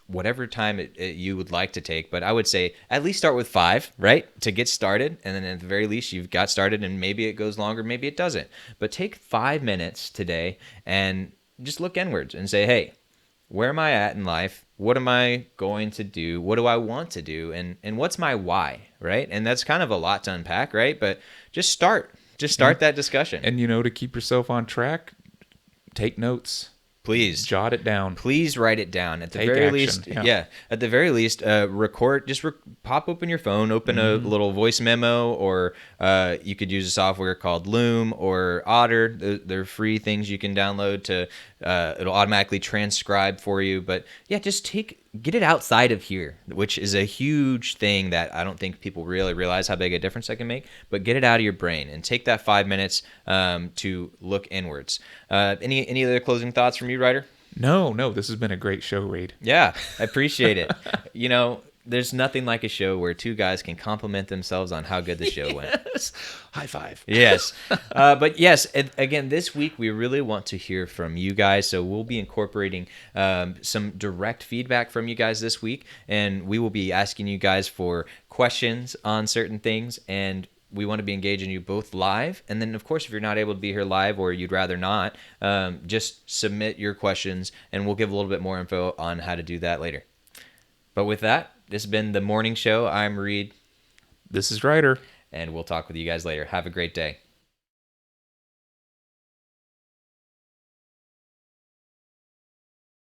whatever time you would like to take, but I would say at least start with 5, right, to get started, and then at the very least you've got started, and maybe it goes longer, maybe it doesn't, but take 5 minutes today and just look inwards and say, hey, where am I at in life? What am I going to do? What do I want to do? And what's my why, right? And that's kind of a lot to unpack, right? But just start that discussion. And, to keep yourself on track, take notes. Please Jot it down. Please write it down. At the Take very action, least, yeah. at the very least, record. Just pop open your phone, open a little voice memo, or you could use a software called Loom or Otter. They're free things you can download to. It'll automatically transcribe for you. But yeah, just get it outside of here, which is a huge thing that I don't think people really realize how big a difference that can make. But get it out of your brain and take that 5 minutes to look inwards. Any other closing thoughts from you, Ryder? No, this has been a great show, Reed. Yeah, I appreciate it. There's nothing like a show where two guys can compliment themselves on how good the show went. Yes. High five. Yes. But yes, again, this week we really want to hear from you guys. So we'll be incorporating some direct feedback from you guys this week. And we will be asking you guys for questions on certain things. And we want to be engaging you both live. And then, of course, if you're not able to be here live or you'd rather not, just submit your questions and we'll give a little bit more info on how to do that later. But with that, this has been the morning show. I'm Reed. This is Ryder. And we'll talk with you guys later. Have a great day.